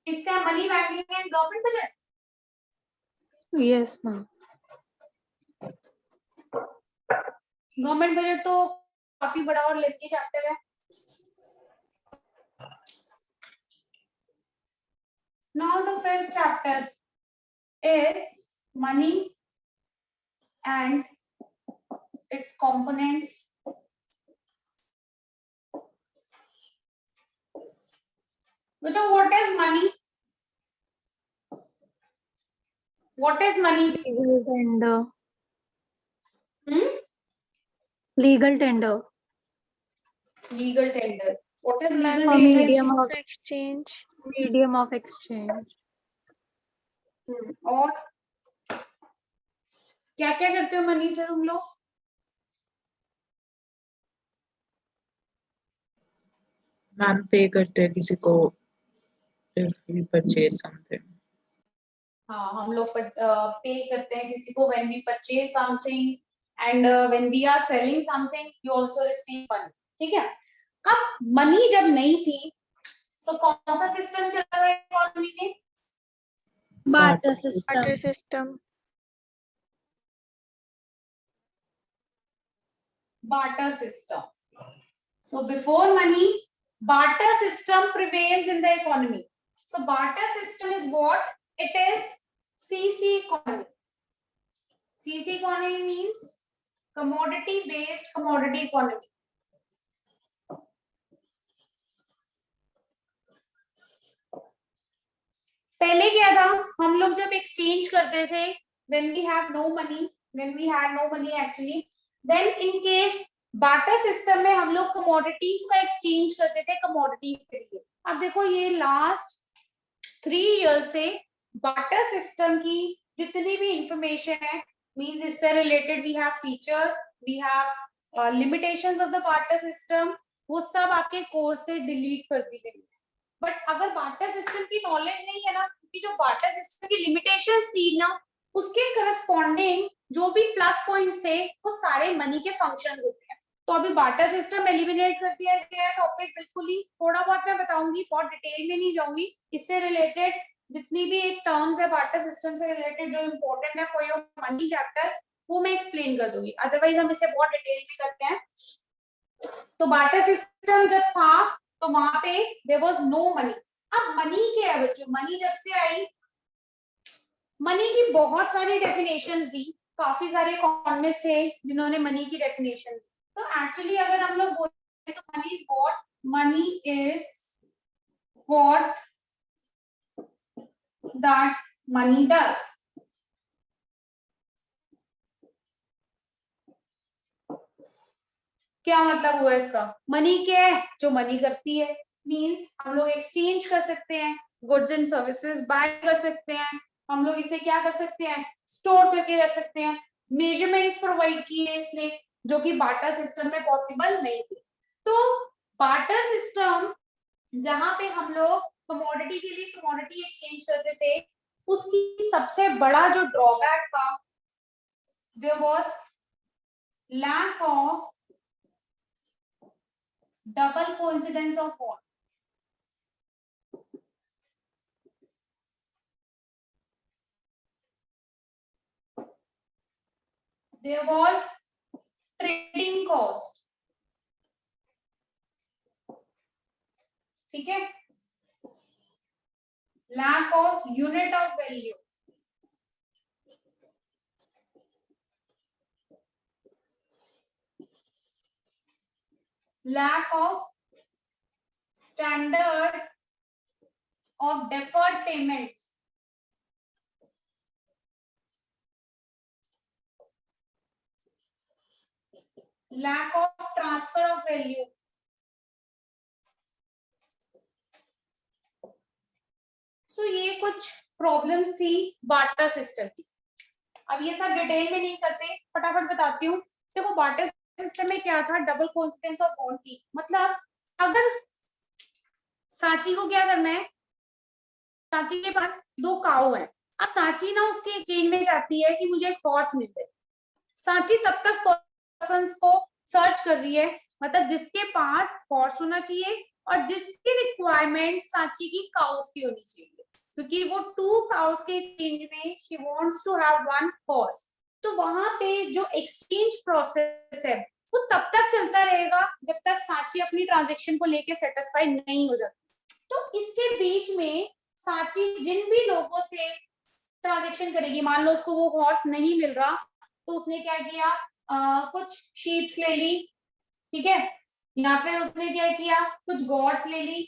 इसका money value and government budget. Yes, ma'am. Government budget तो काफी बड़ा और लेंथी चैप्टर है. Now the fifth chapter is money and its components. So what is money? What is money? Legal tender. Hmm? Legal tender. Legal tender. What is Ma'am, legal A tender? medium medium of of exchange. medium of exchange. और क्या क्या करते हो money से तुम लोग? Ma'am पे करते हैं किसी को if we purchase something. हाँ, हम लोग पे करते हैं किसी को when we purchase something and when we are selling something you also receive money. ठीक है? अब मनी जब नहीं थी तो कौन सा सिस्टम चल रहा है इकोनॉमी में? Barter Barter system. Barter system. So before money, barter system prevails in the economy. So barter system is what? It is CC economy. CC economy means commodity based commodity economy. पहले क्या था, हम लोग जब exchange करते थे when we have no money, when we had no money actually, then in case barter system में हम लोग कमोडिटीज का एक्सचेंज करते थे कमोडिटीज के लिए. अब देखो ये लास्ट 3 years से बार्टर सिस्टम की जितनी भी इंफॉर्मेशन है, मींस इससे related we have features, we have limitations of the barter system, वो सब आपके कोर्स से डिलीट कर दी गई. बट अगर बार्टर सिस्टम की नॉलेज नहीं है ना, क्योंकि जो बार्टर सिस्टम की लिमिटेशंस थी ना, उसके करस्पॉन्डिंग जो भी प्लस पॉइंट्स थे वो सारे मनी के फंक्शंस होते हैं. तो अभी बार्टर सिस्टम एलिमिनेट कर दिया गया है टॉपिक बिल्कुल ही. थोड़ा बहुत मैं बताऊंगी, बहुत डिटेल में नहीं जाऊंगी. इससे रिलेटेड जितनी भी टर्म्स है बार्टर सिस्टम से रिलेटेड जो इम्पोर्टेंट है फॉर योर मनी चैप्टर, वो मैं एक्सप्लेन कर दूंगी. अदरवाइज हम इसे बहुत डिटेल में करते हैं. तो बार्टर सिस्टम जब था तो वहां पे देयर वाज नो मनी. अब मनी क्या है बच्चों? मनी जब से आई, मनी की बहुत सारी डेफिनेशंस दी. काफी सारे इकोनॉमिस्ट थे जिन्होंने मनी की डेफिनेशन दी. तो एक्चुअली अगर हम लोग बोलते हैं तो money is what? Money is what that money does. क्या मतलब हुआ इसका? मनी क्या है? जो मनी करती है. मींस हम लोग एक्सचेंज कर सकते हैं, गुड्स एंड सर्विसेज बाय कर सकते हैं, हम लोग इसे क्या कर सकते हैं? स्टोर करके रख सकते हैं. मेजरमेंट्स प्रोवाइड किए इसने, जो कि बार्टर सिस्टम में पॉसिबल नहीं थे. तो बार्टर सिस्टम जहां पे हम लोग कमोडिटी के लिए कमोडिटी एक्सचेंज करते थे, उसकी सबसे बड़ा जो ड्रॉबैक था, there was lack of double coincidence of what? There was trading cost. ठीक है? Lack of unit of value. lack of standard of deferred payments, lack of transfer of value, सो ये कुछ प्रॉब्लम्स थी बार्टर सिस्टम की। अब ये सब detail में नहीं करते, फटाफट बताती हूँ। देखो बार्टर सिस्टम में क्या था, डबल कोइंसिडेंस ऑफ बॉन्ड की, मतलब अगर सांची को क्या करना है, सांची के पास 2 काऊ है, अब सांची ना उसके एक्सचेंज में चाहती है कि मुझे एक हॉर्स मिल जाए। सांची तब तक पर्सन्स को सर्च कर रही है, मतलब जिसके पास हॉर्स होना चाहिए और जिसकी रिक्वायरमेंट सांची की काउस की होनी चाहिए, क्योंकि वो 2 काउस के एक्सचेंज में she wants to have 1 horse. तो वहां पे जो एक्सचेंज प्रोसेस है वो तब तक चलता रहेगा जब तक सांची अपनी ट्रांजेक्शन को लेके सेटिस्फाई नहीं हो जाती। तो इसके बीच में सांची जिन भी लोगों से ट्रांजेक्शन करेगी, मान लो उसको वो हॉर्स नहीं मिल रहा, तो उसने क्या किया, कुछ शीप्स ले ली, ठीक है, या फिर उसने क्या किया, कुछ गॉड्स ले ली।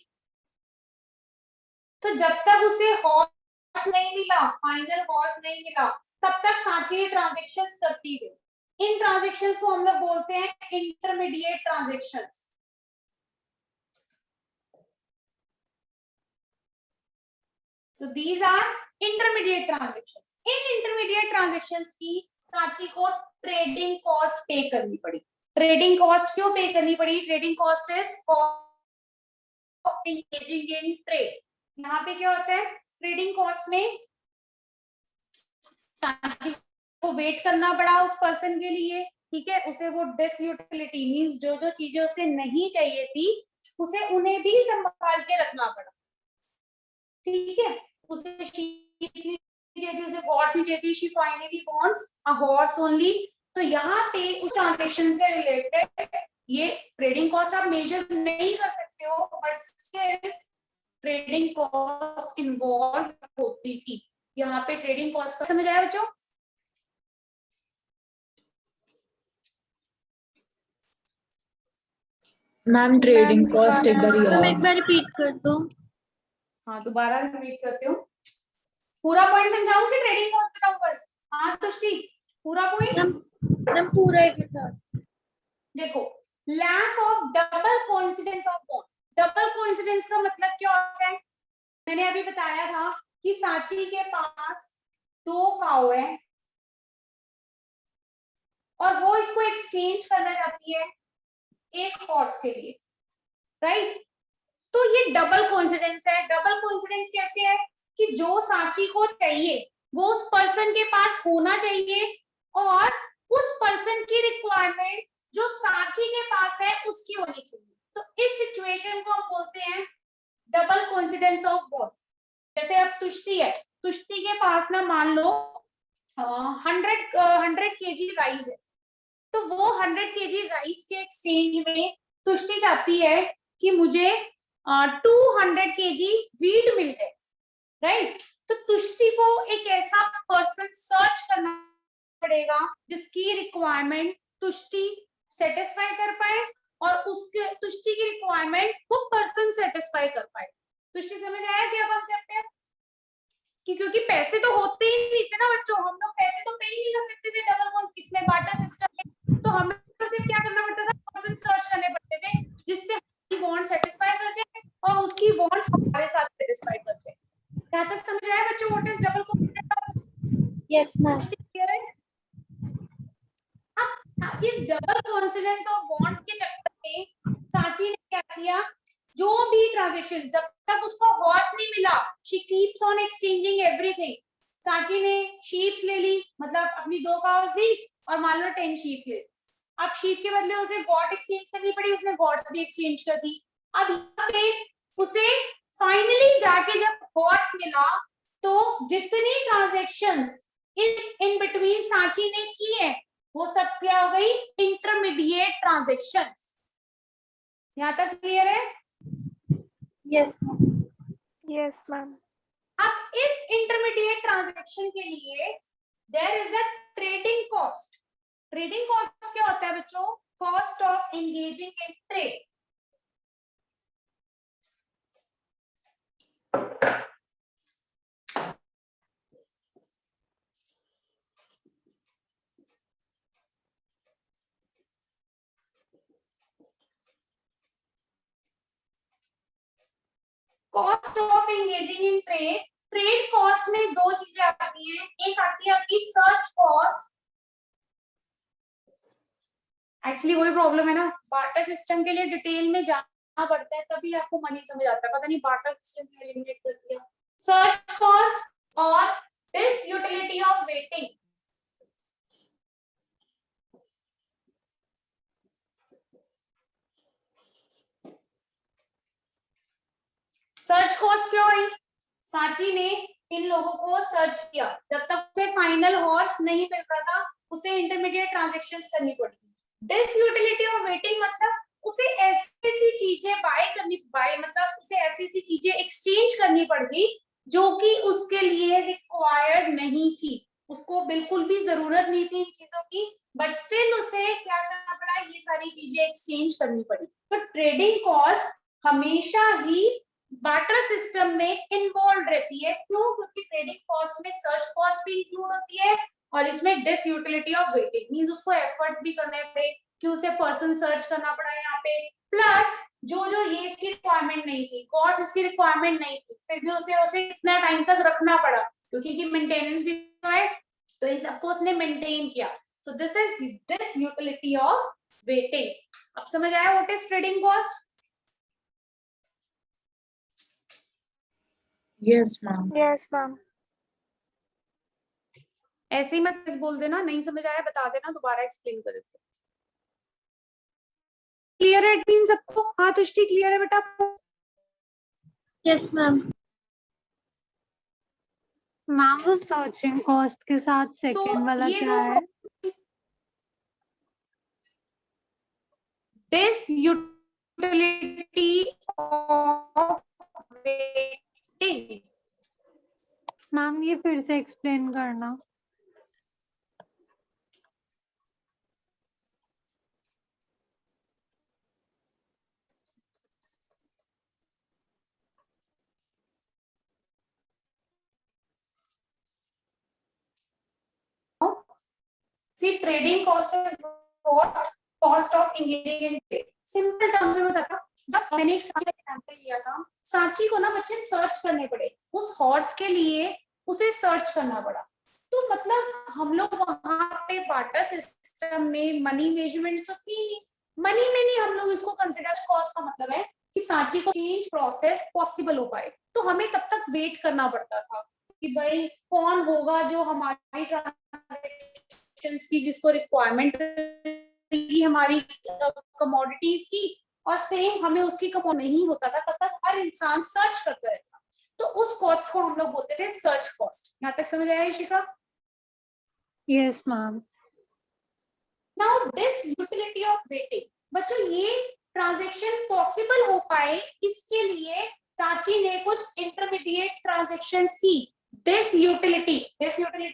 तो जब तक उसे हॉर्स नहीं मिला, फाइनल हॉर्स नहीं मिला, तब तक सांची ट्रांजेक्शंस करती रही। इन ट्रांजेक्शंस को हम लोग बोलते हैं intermediate transactions. So these are intermediate transactions. In intermediate transactions की सांची को ट्रेडिंग कॉस्ट पे करनी पड़ी। ट्रेडिंग कॉस्ट क्यों पे करनी पड़ी? Trading cost is cost of engaging in trade. यहाँ पे क्या होता है, ट्रेडिंग कॉस्ट में सांची को वेट करना पड़ा उस पर्सन के लिए, ठीक है, उसे वो डिसयूटिलिटी मींस जो जो चीजें उसे नहीं चाहिए थी उसे उन्हें भी संभाल के रखना पड़ा, ठीक है। उसे शीप नहीं चाहिए थी, उसे हॉर्स नहीं चाहिए थी, she finally wants a horse only. तो यहाँ पे उस ट्रांजैक्शन से रिलेटेड ये ट्रेडिंग कॉस्ट आप मेजर नहीं कर सकते हो, but still trading cost involve होती थी। यहाँ पे ट्रेडिंग कॉस्ट का समझ आया बच्चों? मैम ट्रेडिंग कॉस्ट एक बार मैम एक बार रिपीट कर दो। हाँ दोबारा रिपीट करती हूँ, पूरा पॉइंट समझाऊं कि ट्रेडिंग कॉस्ट बताऊं बस? हाँ तुष्टि पूरा पॉइंट मैम पूरा एक बता। देखो, lack of double coincidence of bond. Double coincidence का मतलब क्या होता है? मैंने अभी बताया था कि सांची के पास 2 काऊ है और वो इसको एक्सचेंज करना चाहती है एक हॉर्स के लिए, राइट? तो ये डबल कोइंसिडेंस है। डबल कोइंसिडेंस कैसे है कि जो सांची को चाहिए वो उस पर्सन के पास होना चाहिए और उस पर्सन की रिक्वायरमेंट जो सांची के पास है उसकी होनी चाहिए। तो इस सिचुएशन को हम बोलते हैं डबल कोइंसिडेंस ऑफ बॉन्ड। जैसे अब तुष्टि है, तुष्टि के पास ना मान लो 100 केजी राइस है, तो वो 100 केजी राइस के एक्सचेंज में तुष्टि चाहती है कि मुझे 200 केजी वीट मिल जाए, राइट? तो तुष्टि को एक ऐसा पर्सन सर्च करना पड़ेगा जिसकी रिक्वायरमेंट तुष्टि सेटिस्फाई कर पाए और उसके तुष्टि की रिक्वायरमेंट वो पर्सन सेटिस्फाई कर पाए। तुष्टि समझ आया क्या कॉन्सेप्ट है? कि क्योंकि पैसे तो होते ही नहीं थे ना बच्चों, हम लोग पैसे तो पे ही नहीं कर सकते थे डबल कॉन्स इसमें बार्टर सिस्टम में, तो हमें तो सिर्फ क्या करना पड़ता था, पर्सन सर्च करने पड़ते थे जिससे हमारी वांट सेटिस्फाई कर जाए और उसकी वांट हमारे साथ सेटिस्फाई कर जाए। यहाँ तक समझ आया बच्चों what is double coincidence? Yes ma'am. Clear है? अब इस डबल कोइंसिडेंस ऑफ बॉन्ड के चक्कर में सांची ने क्या किया, जो भी ट्रांजैक्शन जब तक उसको हॉर्स नहीं मिला she keeps on exchanging everything. Sanchi ने शीप्स ले ली, मतलब अपनी 2 काउस दी और मान लो 10 शीप्स ले, अब शीप के बदले उसे गॉड एक्सचेंज करनी पड़ी, उसने गॉड्स भी एक्सचेंज कर दी। अब यहाँ पे उसे फाइनली जाके जब हॉर्स मिला तो जितनी ट्रांजैक्शंस इस इन बिटवीन सांची ने की है वो सब क्या हो गई, इंटरमीडिएट ट्रांजैक्शंस। यहाँ तक क्लियर है? Yes ma'am. Yes ma'am. अब इस इंटरमीडिएट ट्रांजैक्शन के लिए there is a trading cost. Trading cost क्या होता है बच्चों? cost of engaging in trade. Cost of engaging in trade, trade cost में दो चीजें आती हैं, एक आती है आपकी सर्च कॉस्ट, एक्चुअली वही प्रॉब्लम है ना, बार्टर सिस्टम के लिए डिटेल में जाना पड़ता है तभी आपको मनी समझ आता है, पता नहीं बार्टर सिस्टम में एलिमिनेट कर दिया। सर्च कॉस्ट और this utility of waiting, search cost क्यों आई? सांची ने इन लोगों को सर्च किया, जब तक उसे फाइनल हॉर्स नहीं मिल रहा था उसे इंटरमीडिएट ट्रांजैक्शंस करनी पड़ी। दिस यूटिलिटी ऑफ वेटिंग मतलब उसे ऐसी ऐसी चीजें मतलब उसे ऐसी ऐसी चीजें एक्सचेंज करनी पड़ी जो कि उसके लिए रिक्वायर्ड नहीं थी, उसको बिल्कुल भी जरूरत नहीं थी इन चीजों की, बट स्टिल उसे क्या करना पड़ा, ये सारी चीजें एक्सचेंज करनी पड़ी। तो ट्रेडिंग कॉस्ट हमेशा ही बार्टर सिस्टम में इन्वॉल्व रहती है, क्यों? क्योंकि ट्रेडिंग कॉस्ट में सर्च कॉस्ट भी इंक्लूड होती है और इसमें disutility of waiting means उसको एफर्ट्स भी करने पड़े कि उसे पर्सन सर्च करना पड़ा यहाँ पे, प्लस जो जो ये इसकी रिक्वायरमेंट नहीं थी, कॉस्ट इसकी रिक्वायरमेंट नहीं थी, फिर भी उसे इतना टाइम तक रखना पड़ा क्योंकि मेंटेनेंस भी तो है, तो इन सबको उसने मेंटेन किया। सो this is this utility of waiting. अब समझ आया what is trading cost? Yes, ma'am. Yes, ma'am. ऐसे ही मत बोल देना, नहीं समझ आया बता देना, दोबारा एक्सप्लेन कर देते। क्लियर है टीम सबको? हाँ तुष्टि क्लियर है बेटा? Yes, ma'am. मैम वो सर्चिंग कॉस्ट के साथ सेकंड वाला ये क्या है? This utility of waiting. Ma'am ये फिर से एक्सप्लेन करना। See, trading cost is what? Cost of engaging in trade. Simple terms में बताता, जब मैंने एक सांची का एग्जांपल लिया था, सांची को ना बच्चे सर्च करने पड़े, उस हॉर्स के लिए उसे सर्च करना पड़ा, तो मतलब हम लोग वहां पे बार्टर सिस्टम में मनी मेजरमेंट्स तो थी, मनी में नहीं हम लोग इसको कंसिडर, कॉस्ट का मतलब है कि सांची को चेंज प्रोसेस पॉसिबल हो पाए, तो हमें तब तक वेट करना पड़ता था कि भाई कौन होगा जो हमारी की जिसको रिक्वायरमेंट हमारी कमोडिटीज की, और सेम हमें उसकी कमोड नहीं होता था तब तक हर इंसान सर्च करता रहता, तो उस कॉस्ट को हम लोग बोलते थे सर्च कॉस्ट। यहाँ तक समझ आया Ishika? Yes ma'am. Now this utility of waiting, बच्चों ये ट्रांजैक्शन पॉसिबल हो पाए इसके लिए सांची ने कुछ इंटरमीडिएट ट्रांजैक्शंस की। दिस यूटिलिटी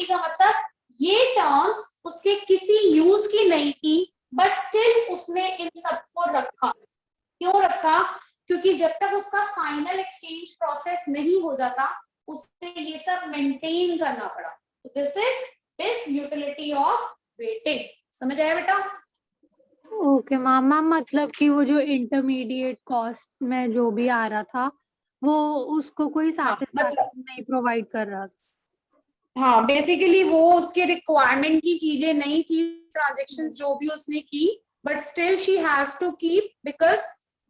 का मतलब ये टर्म्स उसके किसी यूज की नहीं थी, बट स्टिल उसने इन सबको रखा। क्यों रखा? क्योंकि जब तक उसका फाइनल एक्सचेंज प्रोसेस नहीं हो जाता उसे ये सब मेंटेन करना पड़ा। This is this utility of waiting. समझ आया बेटा? ओके मैम, मतलब कि वो जो इंटरमीडिएट कॉस्ट में जो भी आ रहा था वो उसको कोई सैटिस्फैक्शन नहीं प्रोवाइड कर रहा था। हाँ बेसिकली वो उसके रिक्वायरमेंट की चीजें नहीं थी, ट्रांजैक्शंस जो भी उसने की, but still she has to keep, because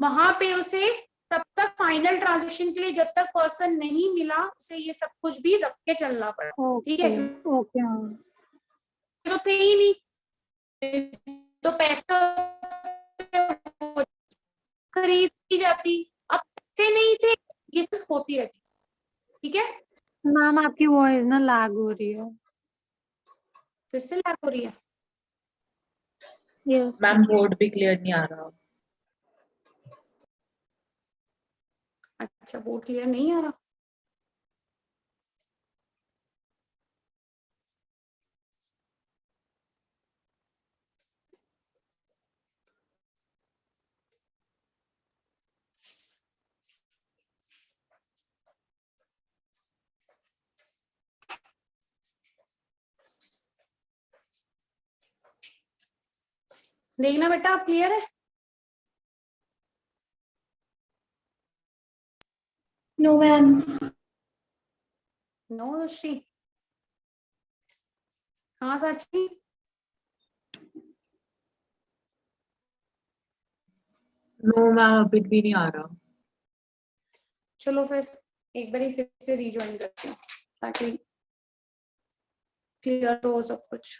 वहां पे उसे तब तक फाइनल ट्रांजैक्शन के लिए जब तक पर्सन नहीं मिला उसे ये सब कुछ भी रख के चलना पड़ा। ठीक है? Okay ma'am. तो थे ही नहीं तो पैसा खरीद की जाती, अब पैसे नहीं थे, ये सब होती रहती। ठीक है मैम आपकी वॉइस ना लैग हो रही है। फिर से लैग हो रही है? यस मैम बोर्ड भी क्लियर नहीं आ रहा। अच्छा बोर्ड क्लियर नहीं आ रहा? देखना बेटा, आप क्लियर है? No, ma'am. नो श्री? हाँ साची? नो मैम, अभी भी नहीं आ रहा। चलो फिर एक बार फिर से रिज्वाइन करती हूँ ताकि क्लियर तो हो सब कुछ।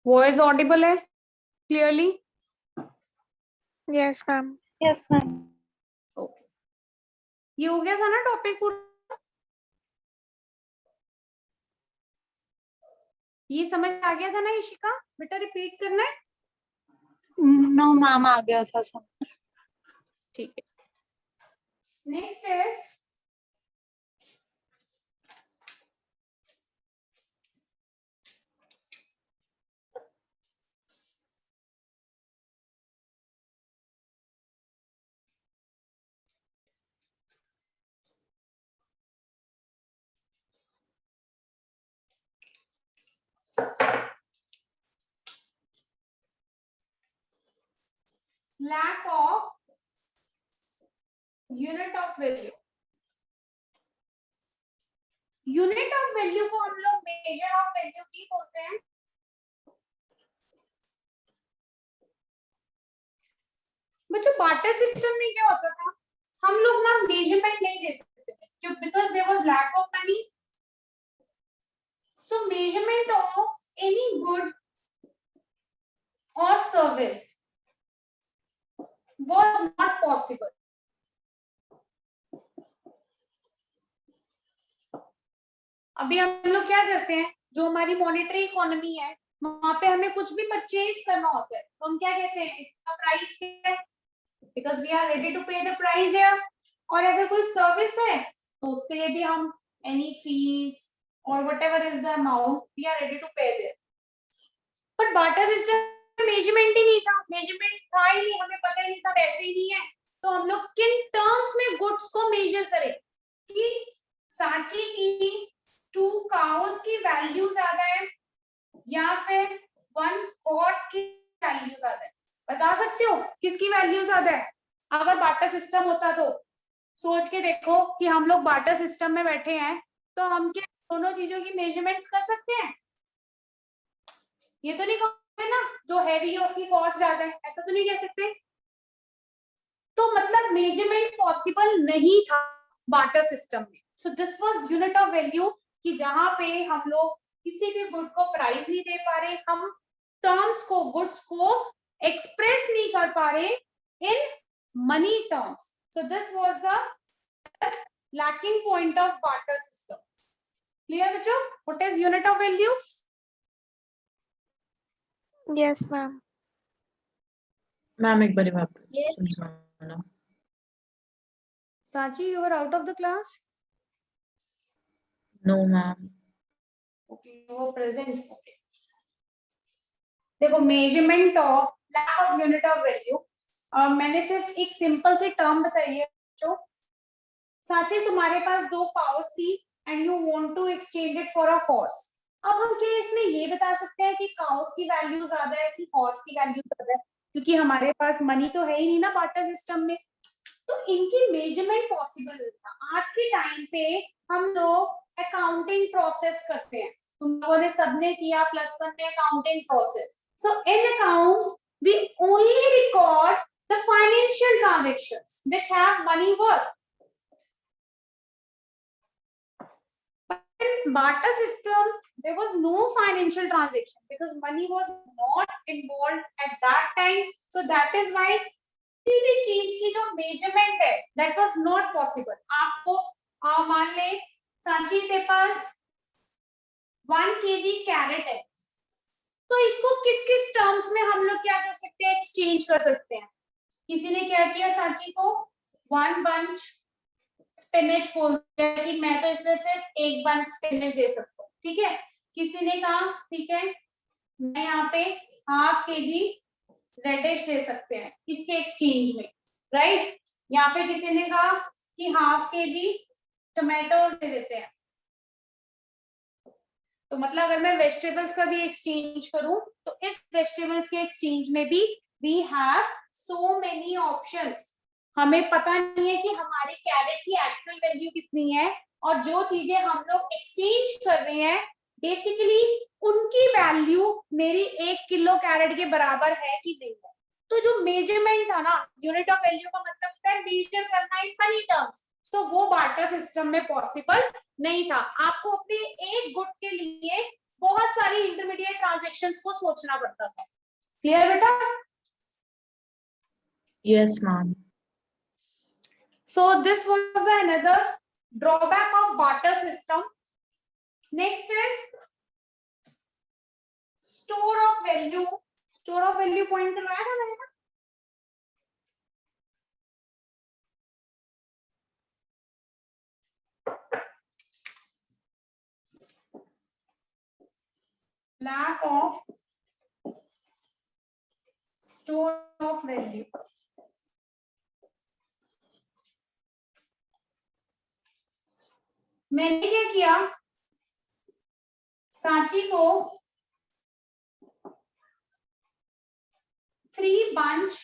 वॉइस ऑडिबल है clearly? Yes, ma'am. Yes, ma'am. Okay, ये हो गया था ना टॉपिक पूरा? ये समझ आ गया था ना इशिका? बेटा रिपीट करना है? नो मैम, आ गया था सब। ठीक है। Next is lack of unit of value। Unit of value को हम लोग मेजर ऑफ वैल्यू की बोलते हैं। बच्चों बार्टर सिस्टम में क्या होता था, हम लोग ना मेजरमेंट नहीं दे सकते थे क्यों? Because there was lack of money. So measurement of any good और सर्विस was not possible। अभी हम लोग क्या करते हैं, जो हमारी मॉनेटरी इकोनॉमी है वहां पे हमें कुछ भी परचेज करना होता है तो हम क्या कहते हैं, इसका प्राइस क्या है, because we are ready to pay the price here. और अगर कोई सर्विस है तो उसके लिए भी हम एनी फीस और whatever is the amount we are ready to pay there. But barter system measurement ही नहीं था, मेजरमेंट था ही नहीं, हमें पता ही नहीं था, पैसे ही नहीं है, तो हम लोग किन टर्म्स में गुड्स को मेजर करें कि सांची की 2 काउस की वैल्यू ज्यादा है या फिर 1 हॉर्स की वैल्यू ज्यादा है? बता सकते हो किसकी वैल्यू ज्यादा है? अगर बार्टर सिस्टम होता तो सोच के देखो कि हम लोग बार्टर सिस्टम में बैठे हैं तो हम क्या दोनों चीजों की मेजरमेंट्स कर सकते हैं? ये तो नहीं कहोगे ना जो हैवी है उसकी कॉस्ट ज्यादा है, ऐसा तो नहीं कह सकते। तो मतलब मेजरमेंट पॉसिबल नहीं था बार्टर सिस्टम में। सो this was unit of value कि जहां पे हम लोग किसी भी गुड को प्राइस नहीं दे पा रहे, हम टर्म्स को गुड्स को एक्सप्रेस नहीं कर पा रहे in money terms. So this was the lacking point of barter system. Clear बच्चों, what is unit of value? Yes, ma'am. Ma'am एक बार वापस समझाना। Sachi, you are out of the class? No ma'am. Okay, you are present. Okay. देखो measurement of lack of unit of value, मैंने सिर्फ एक simple सी term बताई है जो साची तुम्हारे पास 2 काउस थी and you want to exchange it for a horse. अब हम क्या इसमें ये बता सकते हैं कि काउस की वैल्यू ज्यादा है कि हॉर्स की वैल्यू ज्यादा है, क्योंकि हमारे पास मनी तो है ही नहीं ना बार्टर सिस्टम में, तो इनकी मेजरमेंट पॉसिबल नहीं था। आज के टाइम पे हम लोग अकाउंटिंग प्रोसेस करते हैं, तुम लोगों ने सबने किया +1 में accounting process. So in accounts we only record the financial transactions which have money worth. in barter system, there was no financial transaction because money was not involved at that time. So that is why किसी भी चीज की जो measurement है that was not possible. आपको मान ले सांची के पास 1 kg कैरेट है, तो इसको किस किस टर्म्स में हम लोग क्या कर सकते हैं, एक्सचेंज कर सकते हैं. किसी ने क्या किया, सांची को 1 बंच स्पिनच बोल दिया कि मैं तो इसमें सिर्फ 1 बंच स्पिनच दे सकता हूँ. ठीक है. किसी ने कहा ठीक है मैं यहाँ पे ½ kg रेडिश दे सकते हैं इसके एक्सचेंज में, राइट. यहाँ पे किसी ने कहा कि ½ kg टोमेटोज दे देते हैं. तो मतलब अगर मैं वेजिटेबल्स का भी एक्सचेंज करूं तो इस वेजिटेबल्स के एक्सचेंज में भी we have so many options. हमें पता नहीं है कि हमारे कैरेट की एक्चुअल वैल्यू कितनी है और जो चीजें हम लोग एक्सचेंज कर रहे हैं बेसिकली उनकी वैल्यू मेरी 1 किलो कैरेट के बराबर है कि नहीं है. तो जो मेजरमेंट था ना, यूनिट ऑफ वैल्यू का मतलब होता है मेजर करना इन मनी टर्म्स, तो वो बार्टर सिस्टम में पॉसिबल नहीं था. आपको अपने एक गुड के लिए बहुत सारी इंटरमीडिएट ट्रांजैक्शंस को सोचना पड़ता था. क्लियर बेटा? Yes, ma'am. So this was another drawback of barter system. Next is store of value. Store of value point करवाया था मैंने ना. Lack of store of value. मैंने क्या किया, सांची को 3 bunch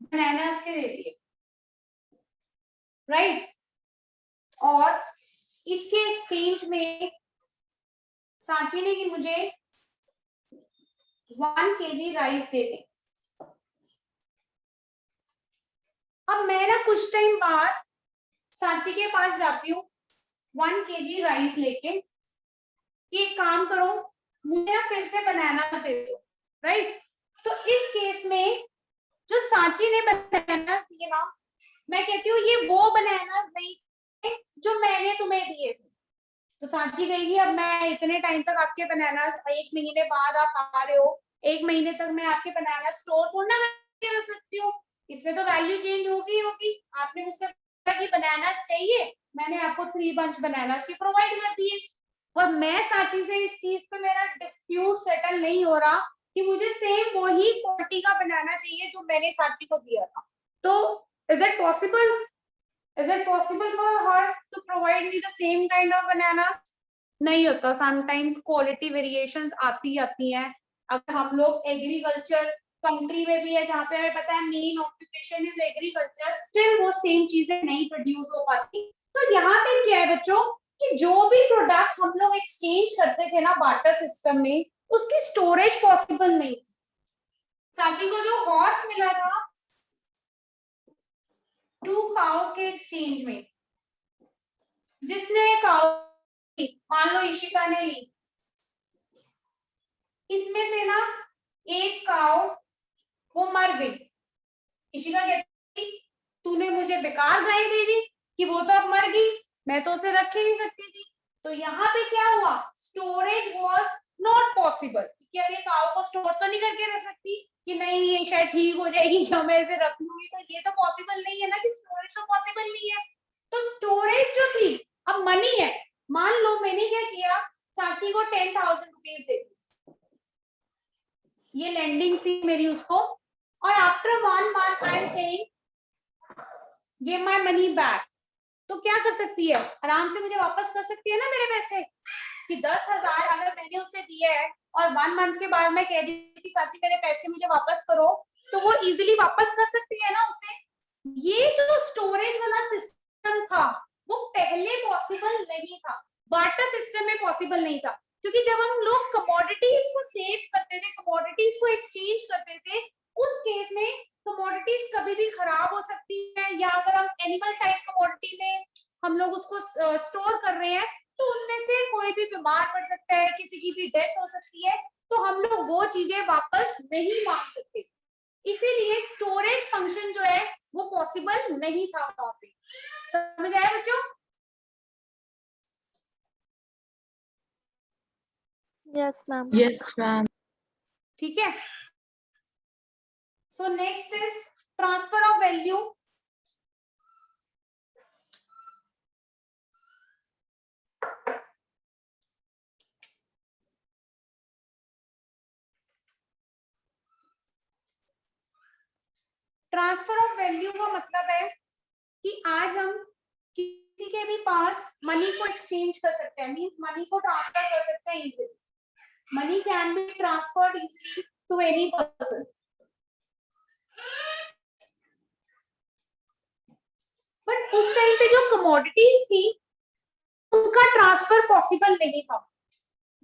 बनानास के दे दिए, राइट. और इसके एक्सचेंज में सांची ने कि मुझे 1 kg राइस दे दे. अब मैं ना कुछ टाइम बाद सांची के पास जाती हूँ 1 kg राइस लेके, ये काम करो मुझे ना फिर से बनाना दे दो, राइट. तो इस केस में जो सांची ने बनाना दिए ना, मैं कहती हूँ ये वो बनाना नहीं जो मैंने तुम्हें दिए थे. तो सांची कहेगी अब मैं इतने टाइम तक आपके बनाना, 1 महीने बाद आप आ रहे हो, 1 महीने तक मैं आपके बनाना स्टोर थोड़ा करके रख सकती हूँ, इसमें तो वैल्यू चेंज होगी होगी. आपने मुझसे पूछा कि बनाना चाहिए, मैंने आपको 3 बंच बनाना की प्रोवाइड कर दिए और मैं सांची से इस चीज पे मेरा डिस्प्यूट सेटल नहीं हो रहा कि मुझे सेम वही क्वालिटी का बनाना चाहिए जो मैंने सांची को दिया था. तो is it possible? Is it possible for her to provide me the same kind of bananas? नहीं होता. Sometimes quality variations आती हैं. अगर हम लोग एग्रीकल्चर कंट्री में भी है जहाँ पे हमें पता है main occupation is agriculture, still वो सेम चीजें नहीं प्रोड्यूस हो पाती. तो यहाँ पे क्या है बच्चों कि जो भी प्रोडक्ट हम लोग एक्सचेंज करते थे ना बार्टर सिस्टम में, उसकी स्टोरेज पॉसिबल नहीं. सांची को जो हॉर्स मिला था 2 काउस के एक्सचेंज में, जिसने काउ मान लो इशिका ने ली, इसमें से ना एक काउ वो मर गई. इशिका कहती तूने मुझे बेकार गाय दे दी कि वो तो अब मर गई, मैं तो उसे रख ही नहीं सकती थी. तो यहाँ पे क्या हुआ, स्टोरेज वाज नॉट पॉसिबल. क्योंकि अब ये काउ को स्टोर तो नहीं करके रख सकती कि नहीं ये शायद ठीक हो जाएगी या मैं इसे रख लूंगी, तो ये तो पॉसिबल नहीं है ना कि स्टोरेज तो पॉसिबल नहीं है. तो स्टोरेज जो थी, अब मनी है, मान लो मैंने क्या किया, सांची को 10,000 रुपीज दे दी, ये लैंडिंग थी मेरी उसको, और after 1 month I am saying give my money back. तो क्या कर सकती है, आराम से मुझे वापस कर सकती है ना मेरे पैसे, कि 10,000 अगर मैंने उसे दिए है और 1 month के बाद मैं कह रही हूँ कि सांची मेरे पैसे मुझे वापस करो, तो वो इजीली वापस कर सकती है ना उसे. ये जो स्टोरेज वाला सिस्टम था वो पहले पॉसिबल नहीं था, बार्टर सिस्टम में पॉसिबल नहीं था. क्योंकि जब हम लोग कमोडिटीज को सेव करते थे, कमोडिटीज को एक्सचेंज करते थे, उस केस में कमोडिटीज कभी भी खराब हो सकती है, या अगर हम एनिमल टाइप कमोडिटी में हम लोग उसको स्टोर कर रहे हैं तो उनमें से कोई भी बीमार पड़ सकता है, किसी की भी डेथ हो सकती है, तो हम लोग वो चीजें वापस नहीं मांग सकते। इसीलिए स्टोरेज फंक्शन जो है वो पॉसिबल नहीं था वहां पे। समझ आया बच्चों? Yes, ma'am. Yes, ma'am. ठीक है। So next is transfer of value. Transfer of value का मतलब है कि आज हम किसी के भी पास मनी को एक्सचेंज कर सकते हैं, मींस मनी को ट्रांसफर कर सकते हैं easily. Money can be transferred easily to any person. But उस टाइम पे जो कमोडिटीज थी उनका ट्रांसफर पॉसिबल नहीं था।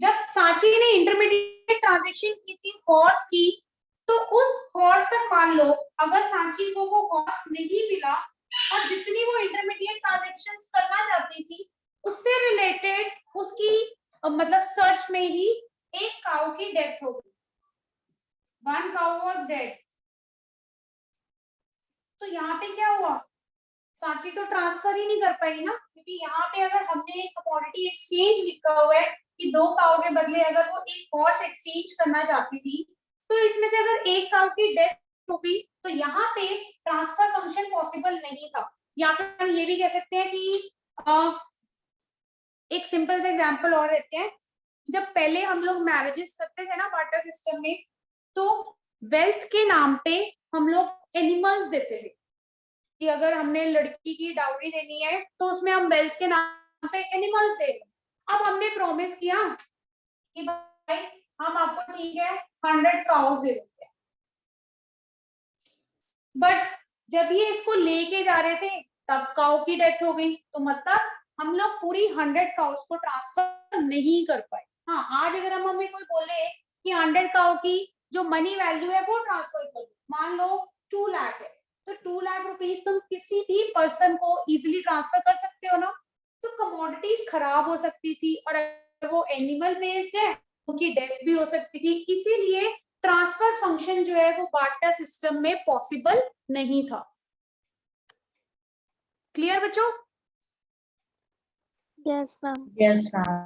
जब सांची ने इंटरमीडिएट ट्रांजैक्शन की थी हॉर्स की, तो उस हॉर्स तक मान लो अगर सांची को वो हॉर्स नहीं मिला और जितनी वो इंटरमीडिएट ट्रांजैक्शंस करना चाहती थी उससे रिलेटेड उसकी मतलब सर्च में ही एक काऊ की डेथ हो गई, वन काऊ वाज डेड। तो यहाँ पे क्या हुआ, सांची तो ट्रांसफर ही नहीं कर पाई ना, क्योंकि यहाँ पे अगर हमने एक कमोडिटी एक्सचेंज लिखा हुआ है कि 2 काऊ के बदले अगर वो एक हॉर्स एक्सचेंज करना चाहती थी, तो इसमें से अगर एक काऊ की डेथ हो गई तो यहाँ पे ट्रांसफर फंक्शन पॉसिबल नहीं था। या फिर हम ये भी कह सकते हैं कि एक सिंपल सा एग्जांपल और लेते हैं। जब पहले हम लोग मैरिजेस करते थे ना बार्टर सिस्टम में, तो वेल्थ के नाम पे हम लोग एनिमल्स देते थे कि अगर हमने लड़की की डाउरी देनी है तो उसमें हम वेल्थ के नाम पे एनिमल्स दे रहे हैं। अब हमने प्रॉमिस किया कि भाई हम आपको ठीक है 100 काउस दे देंगे, बट जब ये इसको लेके जा रहे थे तब काउ की डेथ हो गई, तो मतलब हम लोग पूरी 100 काउस को ट्रांसफर नहीं कर पाए। हाँ, आज अगर हम हमें कोई बोले कि 100 काउ की जो मनी वैल्यू है वो ट्रांसफर कर दो, मान लो 2 लाख है, तो 2 लाख रुपीस तुम किसी भी पर्सन को इजीली ट्रांसफर कर सकते हो ना। तो कमोडिटीज खराब हो सकती थी और अगर वो एनिमल बेस्ड है उनकी डेथ भी हो सकती थी, इसीलिए ट्रांसफर फंक्शन जो है वो बार्टर सिस्टम में पॉसिबल नहीं था। क्लियर बच्चों? Yes, ma'am. Yes, ma'am.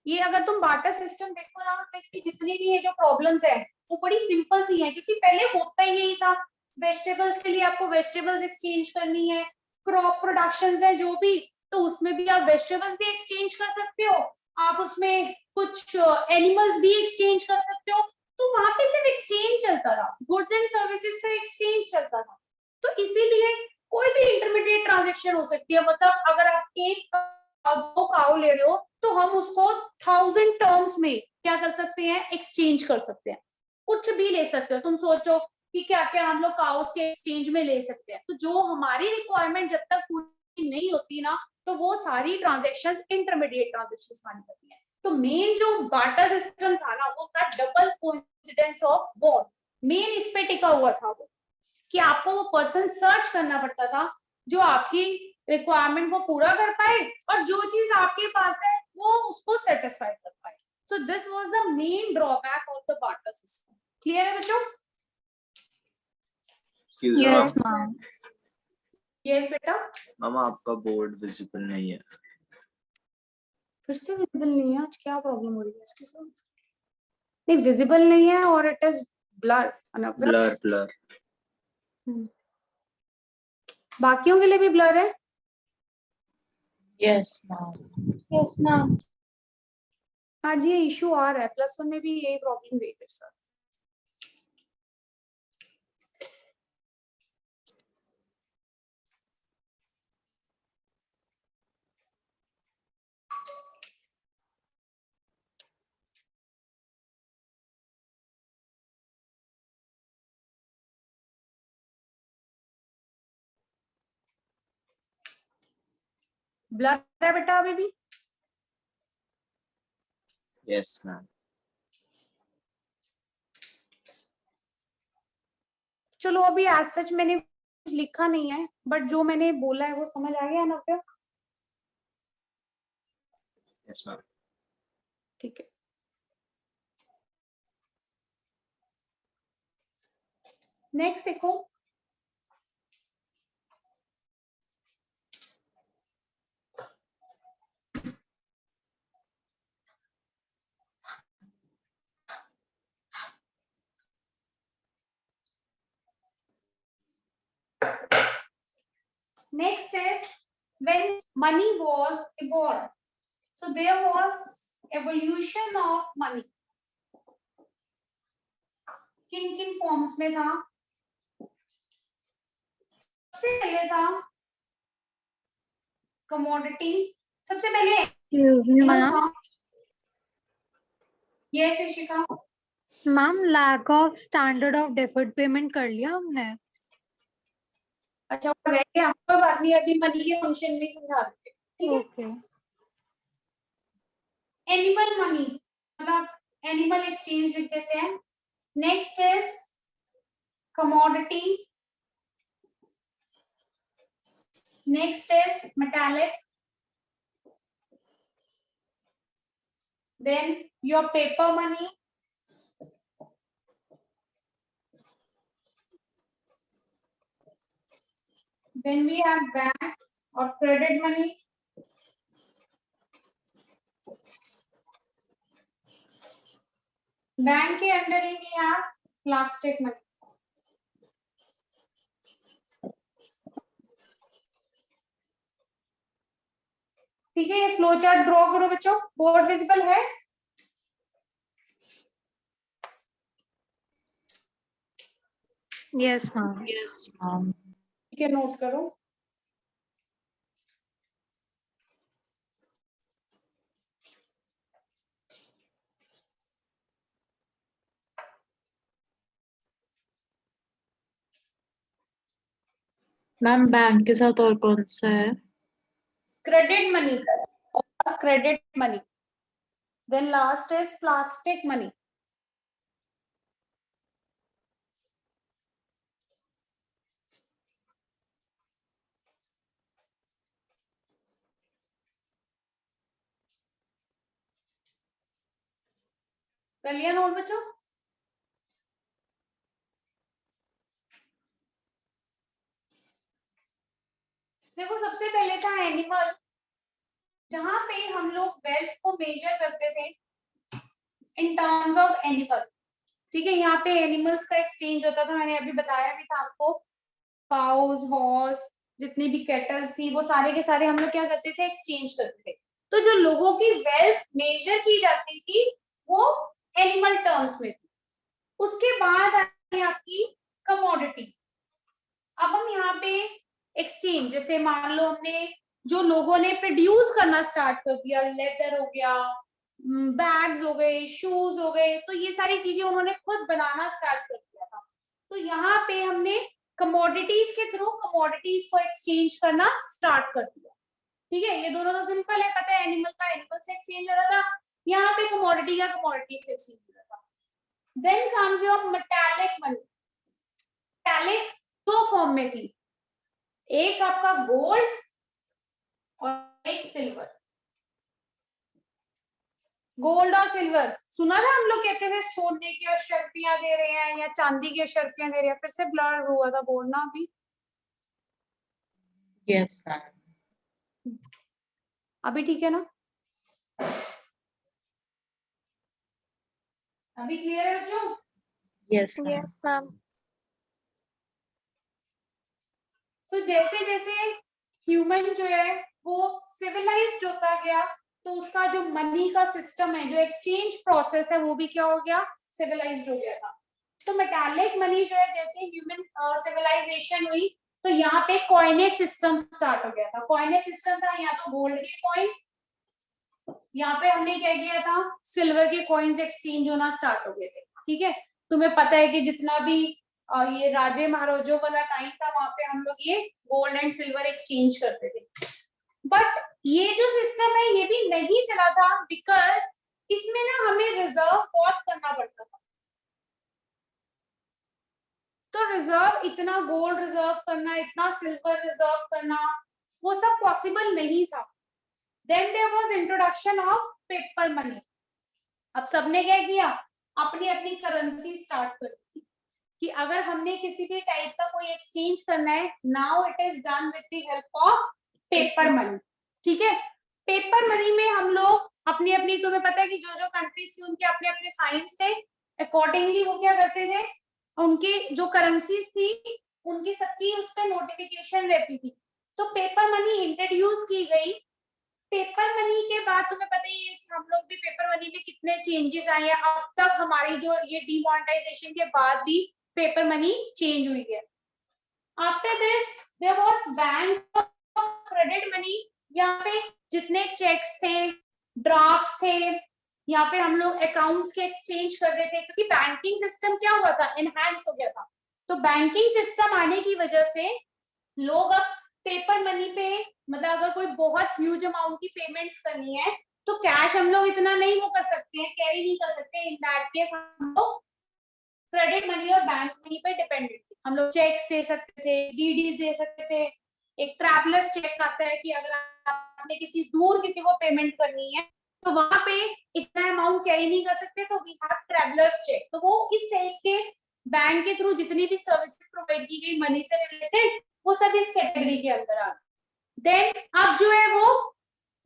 ये अगर तुम बार्टर सिस्टम देखो ना तो इसकी जितनी भी ये जो प्रॉब्लम्स है वो बड़ी सिंपल सी है, क्योंकि पहले होता ही यही था। वेजिटेबल्स के लिए आपको वेजिटेबल्स एक्सचेंज करनी है, क्रॉप प्रोडक्शंस है जो भी, तो उसमें भी आप वेजिटेबल्स भी एक्सचेंज कर सकते हो, आप उसमें कुछ एनिमल्स भी एक्सचेंज कर सकते हो। तो वहां पे सिर्फ एक्सचेंज चलता था, गुड्स एंड सर्विसेज का एक्सचेंज चलता था। तो इसीलिए कोई भी इंटरमीडिएट ट्रांजेक्शन हो सकती है, मतलब अगर आप एक 2 काऊ ले रहे हो तो हम उसको 1000 टर्म्स में क्या कर सकते हैं, एक्सचेंज कर सकते हैं। कुछ भी ले सकते हो, तुम सोचो कि क्या क्या हम लोग काउस के एक्सचेंज में ले सकते हैं। तो जो हमारी रिक्वायरमेंट जब तक पूरी नहीं होती ना, तो वो सारी ट्रांजेक्शंस इंटरमीडिएट ट्रांजेक्शंस मानी जाती है। तो मेन जो बार्टर सिस्टम था ना वो था double coincidence of what, main इस पे टिका हुआ था वो कि आपको वो पर्सन सर्च करना पड़ता था जो आपकी रिक्वायरमेंट को पूरा कर पाए और जो चीज आपके पास है वो उसको सेटिस्फाई कर पाए। सो this was the main drawback of the barter system. Clear है बच्चों? Yes ma'am. यस बेटा। मामा आपका बोर्ड विजिबल नहीं है। फिर से विजिबल नहीं है, आज क्या प्रॉब्लम हो रही है इसके साथ? नहीं, विजिबल नहीं है और it is blur, blur blur. बाकियों के लिए भी ब्लर है। Yes, ma'am. Yes, ma'am. आज ये इशू आ रहा है, +1 में भी यही प्रॉब्लम गई मेरे साथ। ब्लर है बेटा अभी भी? Yes ma'am. चलो अभी एज सच मैंने कुछ लिखा नहीं है, बट जो मैंने बोला है वो समझ आ गया नव्या? Yes, ma'am. ठीक है। नेक्स्ट देखो, next is when money was evolved. So there was evolution of money. किन किन फॉर्म्स में था? सबसे पहले था कमोडिटी, सबसे पहले excuse me ma'am, yes Ishika. Ma'am lack of standard of deferred payment कर लिया हमने। अच्छा वो रह गया, कोई बात नहीं, अभी मनी के फंक्शन में समझा देते हैं, ठीक है। ओके एनिमल मनी मतलब एनिमल एक्सचेंज लिख देते हैं। Next is commodity, next is metallic, then your paper money, then we have bank or credit money, bank के अंडर ही we have plastic money। ठीक है, ये फ्लो चार्ट ड्रॉ करो बच्चों, बोर्ड विजिबल है? Yes ma'am. Yes, ma'am. ठीक है, नोट करो। मैम बैंक के साथ और कौन सा है? क्रेडिट मनी और credit money, then last is plastic money. कर लिया नोट बच्चों? देखो सबसे पहले था एनिमल, जहां पे हम लोग वेल्थ को मेजर करते थे इन टर्म्स ऑफ एनिमल। ठीक है, यहाँ पे एनिमल्स का एक्सचेंज होता था, मैंने अभी बताया भी था आपको। काउस, हॉर्स, जितनी भी कैटल्स थी वो सारे के सारे हम लोग क्या करते थे, एक्सचेंज करते थे। तो जो लोगों की वेल्थ मेजर की जाती थी वो एनिमल टर्म्स में थी। उसके बाद आई आपकी कमोडिटी। अब हम यहाँ पे एक्सचेंज, जैसे मान लो हमने जो लोगों ने प्रोड्यूस करना स्टार्ट कर दिया, लेदर हो गया, बैग्स हो गए, शूज हो गए, तो ये सारी चीजें उन्होंने खुद बनाना स्टार्ट कर दिया था। तो यहाँ पे हमने कमोडिटीज के थ्रू कमोडिटीज को एक्सचेंज करना स्टार्ट कर दिया। ठीक है, ये दोनों तो सिंपल है, पता है एनिमल का एनिमल से एक्सचेंज हो रहा था, यहाँ पे कमोडिटी का कमोडिटी से एक्सचेंज हो रहा था। Then comes your metallic money. Metallic दो फॉर्म में थी, एक आपका गोल्ड और एक सिल्वर। गोल्ड और सिल्वर सुना था हम लोग कहते थे सोने की अशर्फियां दे रहे हैं या चांदी की अशर्फियां दे रहे हैं। फिर से ब्लर हुआ था बोलना अभी, Yes, ma'am. अभी ठीक है ना? अभी क्लियर है बच्चों? Yes, ma'am. Yes, ma'am. तो जैसे जैसे ह्यूमन जो है वो सिविलाइज्ड होता गया, तो उसका जो मनी का सिस्टम है, जो एक्सचेंज प्रोसेस है, वो भी क्या हो गया, सिविलाइज्ड हो गया था। तो मेटालिक मनी जो है, जैसे ह्यूमन सिविलाइजेशन हुई तो यहाँ पे कॉइनेज सिस्टम स्टार्ट हो गया था। कॉइनेज सिस्टम था यहाँ तो गोल्ड के कॉइन्स, यहाँ पे हमने क्या किया था, सिल्वर के कॉइन्स एक्सचेंज होना स्टार्ट हो गए थे। ठीक है, तुम्हें पता है कि जितना भी ये राजे महाराजों वाला टाइम था, वहां पे हम लोग ये गोल्ड एंड सिल्वर एक्सचेंज करते थे। बट ये जो सिस्टम है ये भी नहीं चला था, बिकॉज इसमें ना हमें रिजर्व बहुत करना पड़ता था। तो रिजर्व, इतना गोल्ड रिजर्व करना, इतना सिल्वर रिजर्व करना, वो सब पॉसिबल नहीं था. Then there was introduction of paper money. अब सबने क्या किया, अपनी अपनी करेंसी स्टार्ट कर दी कि अगर हमने किसी भी टाइप का कोई एक्सचेंज करना है, now it is done with the help of paper money. ठीक है, पेपर मनी में हम लोग अपनी अपनी, तुम्हें पता है कि जो जो कंट्रीज थी उनके अपने अपने साइंस थे, अकॉर्डिंगली वो क्या करते थे, उनकी जो करेंसीज थी उनकी सबकी उस पर नोटिफिकेशन रहती थी. तो पेपर मनी इंट्रोड्यूस की गई. पेपर मनी के बाद तुम्हें पता ही है कि हम लोग भी पेपर मनी में कितने चेंजेस आए हैं. अब तक हमारी जो ये डिमोनेटाइजेशन के बाद भी पेपर मनी चेंज हुई है. After this there was bank credit money. यहाँ पे जितने चेक्स थे, ड्राफ्ट्स थे, या फिर हम लोग अकाउंट्स के एक्सचेंज कर रहे थे, क्योंकि बैंकिंग सिस्टम क्या हुआ था, एनहांस हो गया था. तो बैंकिंग सिस्टम आने की वजह से लोग अब पेपर मनी पे, मतलब अगर कोई बहुत ह्यूज अमाउंट की पेमेंट्स करनी है तो कैश हम लोग इतना नहीं वो कर सकते हैं, कैरी नहीं कर सकते. इन दैट केस हम लोग क्रेडिट मनी और बैंक मनी पे डिपेंडेंट थे. हम लोग चेक्स दे सकते थे, डीडीज दे सकते थे. एक ट्रैवलर्स चेक आता है कि अगर आपने किसी दूर किसी को पेमेंट करनी है तो वहां पे इतना अमाउंट कैरी नहीं कर सकते, तो वी हैव ट्रैवलर्स चेक. तो वो इस टाइप के बैंक के थ्रू जितनी भी सर्विसेज प्रोवाइड की गई मनी से रिलेटेड, वो सब इस कैटेगरी के अंदर आ. देन अब जो है वो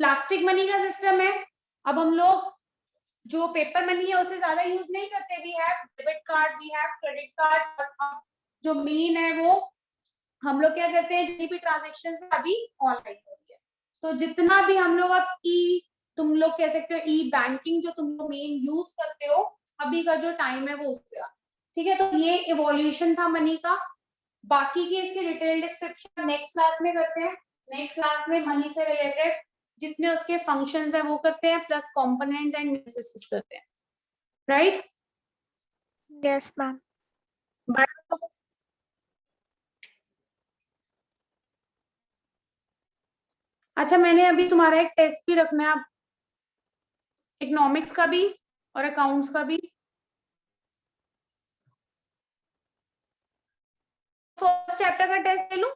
प्लास्टिक मनी का सिस्टम है. अब हम लोग जो पेपर मनी है उसे ज्यादा यूज नहीं करते. We have debit card, we have credit card. जो मेन है वो हम लोग क्या करते हैं, जितनी भी ट्रांजेक्शन है अभी ऑनलाइन हो रही है. तो जितना भी हम लोग अब तुम लोग कह सकते हो ई बैंकिंग जो तुम लोग मेन यूज करते हो अभी का जो टाइम है वो उसका. ठीक है, तो ये इवोल्यूशन था मनी का. बाकी की इसकी डिटेल डिस्क्रिप्शन नेक्स्ट क्लास में करते हैं. नेक्स्ट क्लास में मनी से रिलेटेड जितने उसके फंक्शंस है वो करते हैं, प्लस कंपोनेंट्स एंड डिस्कस करते हैं. राइट? Yes, ma'am. अच्छा, मैंने अभी तुम्हारा एक टेस्ट भी रखना है, इकोनॉमिक्स का भी और अकाउंट्स का भी. फर्स्ट चैप्टर का टेस्ट ले लूं.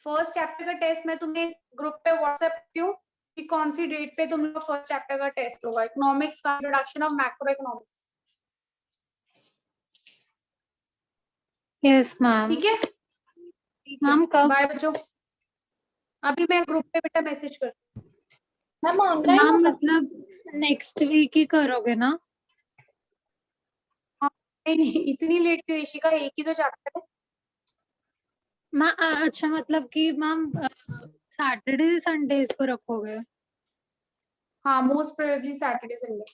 फर्स्ट चैप्टर का टेस्ट मैं तुम्हें ग्रुप पे व्हाट्सएप करती हूँ कि कौन सी डेट पे तुम लोग फर्स्ट चैप्टर का टेस्ट होगा, इकोनॉमिक्स का, introduction of macro economics. Yes ma'am. ठीक है मैम कब? बाय बच्चों. अभी मैं ग्रुप पे बेटा मैसेज कर. मैम ऑनलाइन मैम होगा? मतलब नेक्स्ट वीक ही करोगे ना? नहीं, इतनी लेट क्यों इशिका, एक ही तो चैप्टर है. अच्छा मतलब कि मैम सैटरडे संडेज को रखोगे? हाँ, मोस्ट प्रोबेबली सैटरडे संडे.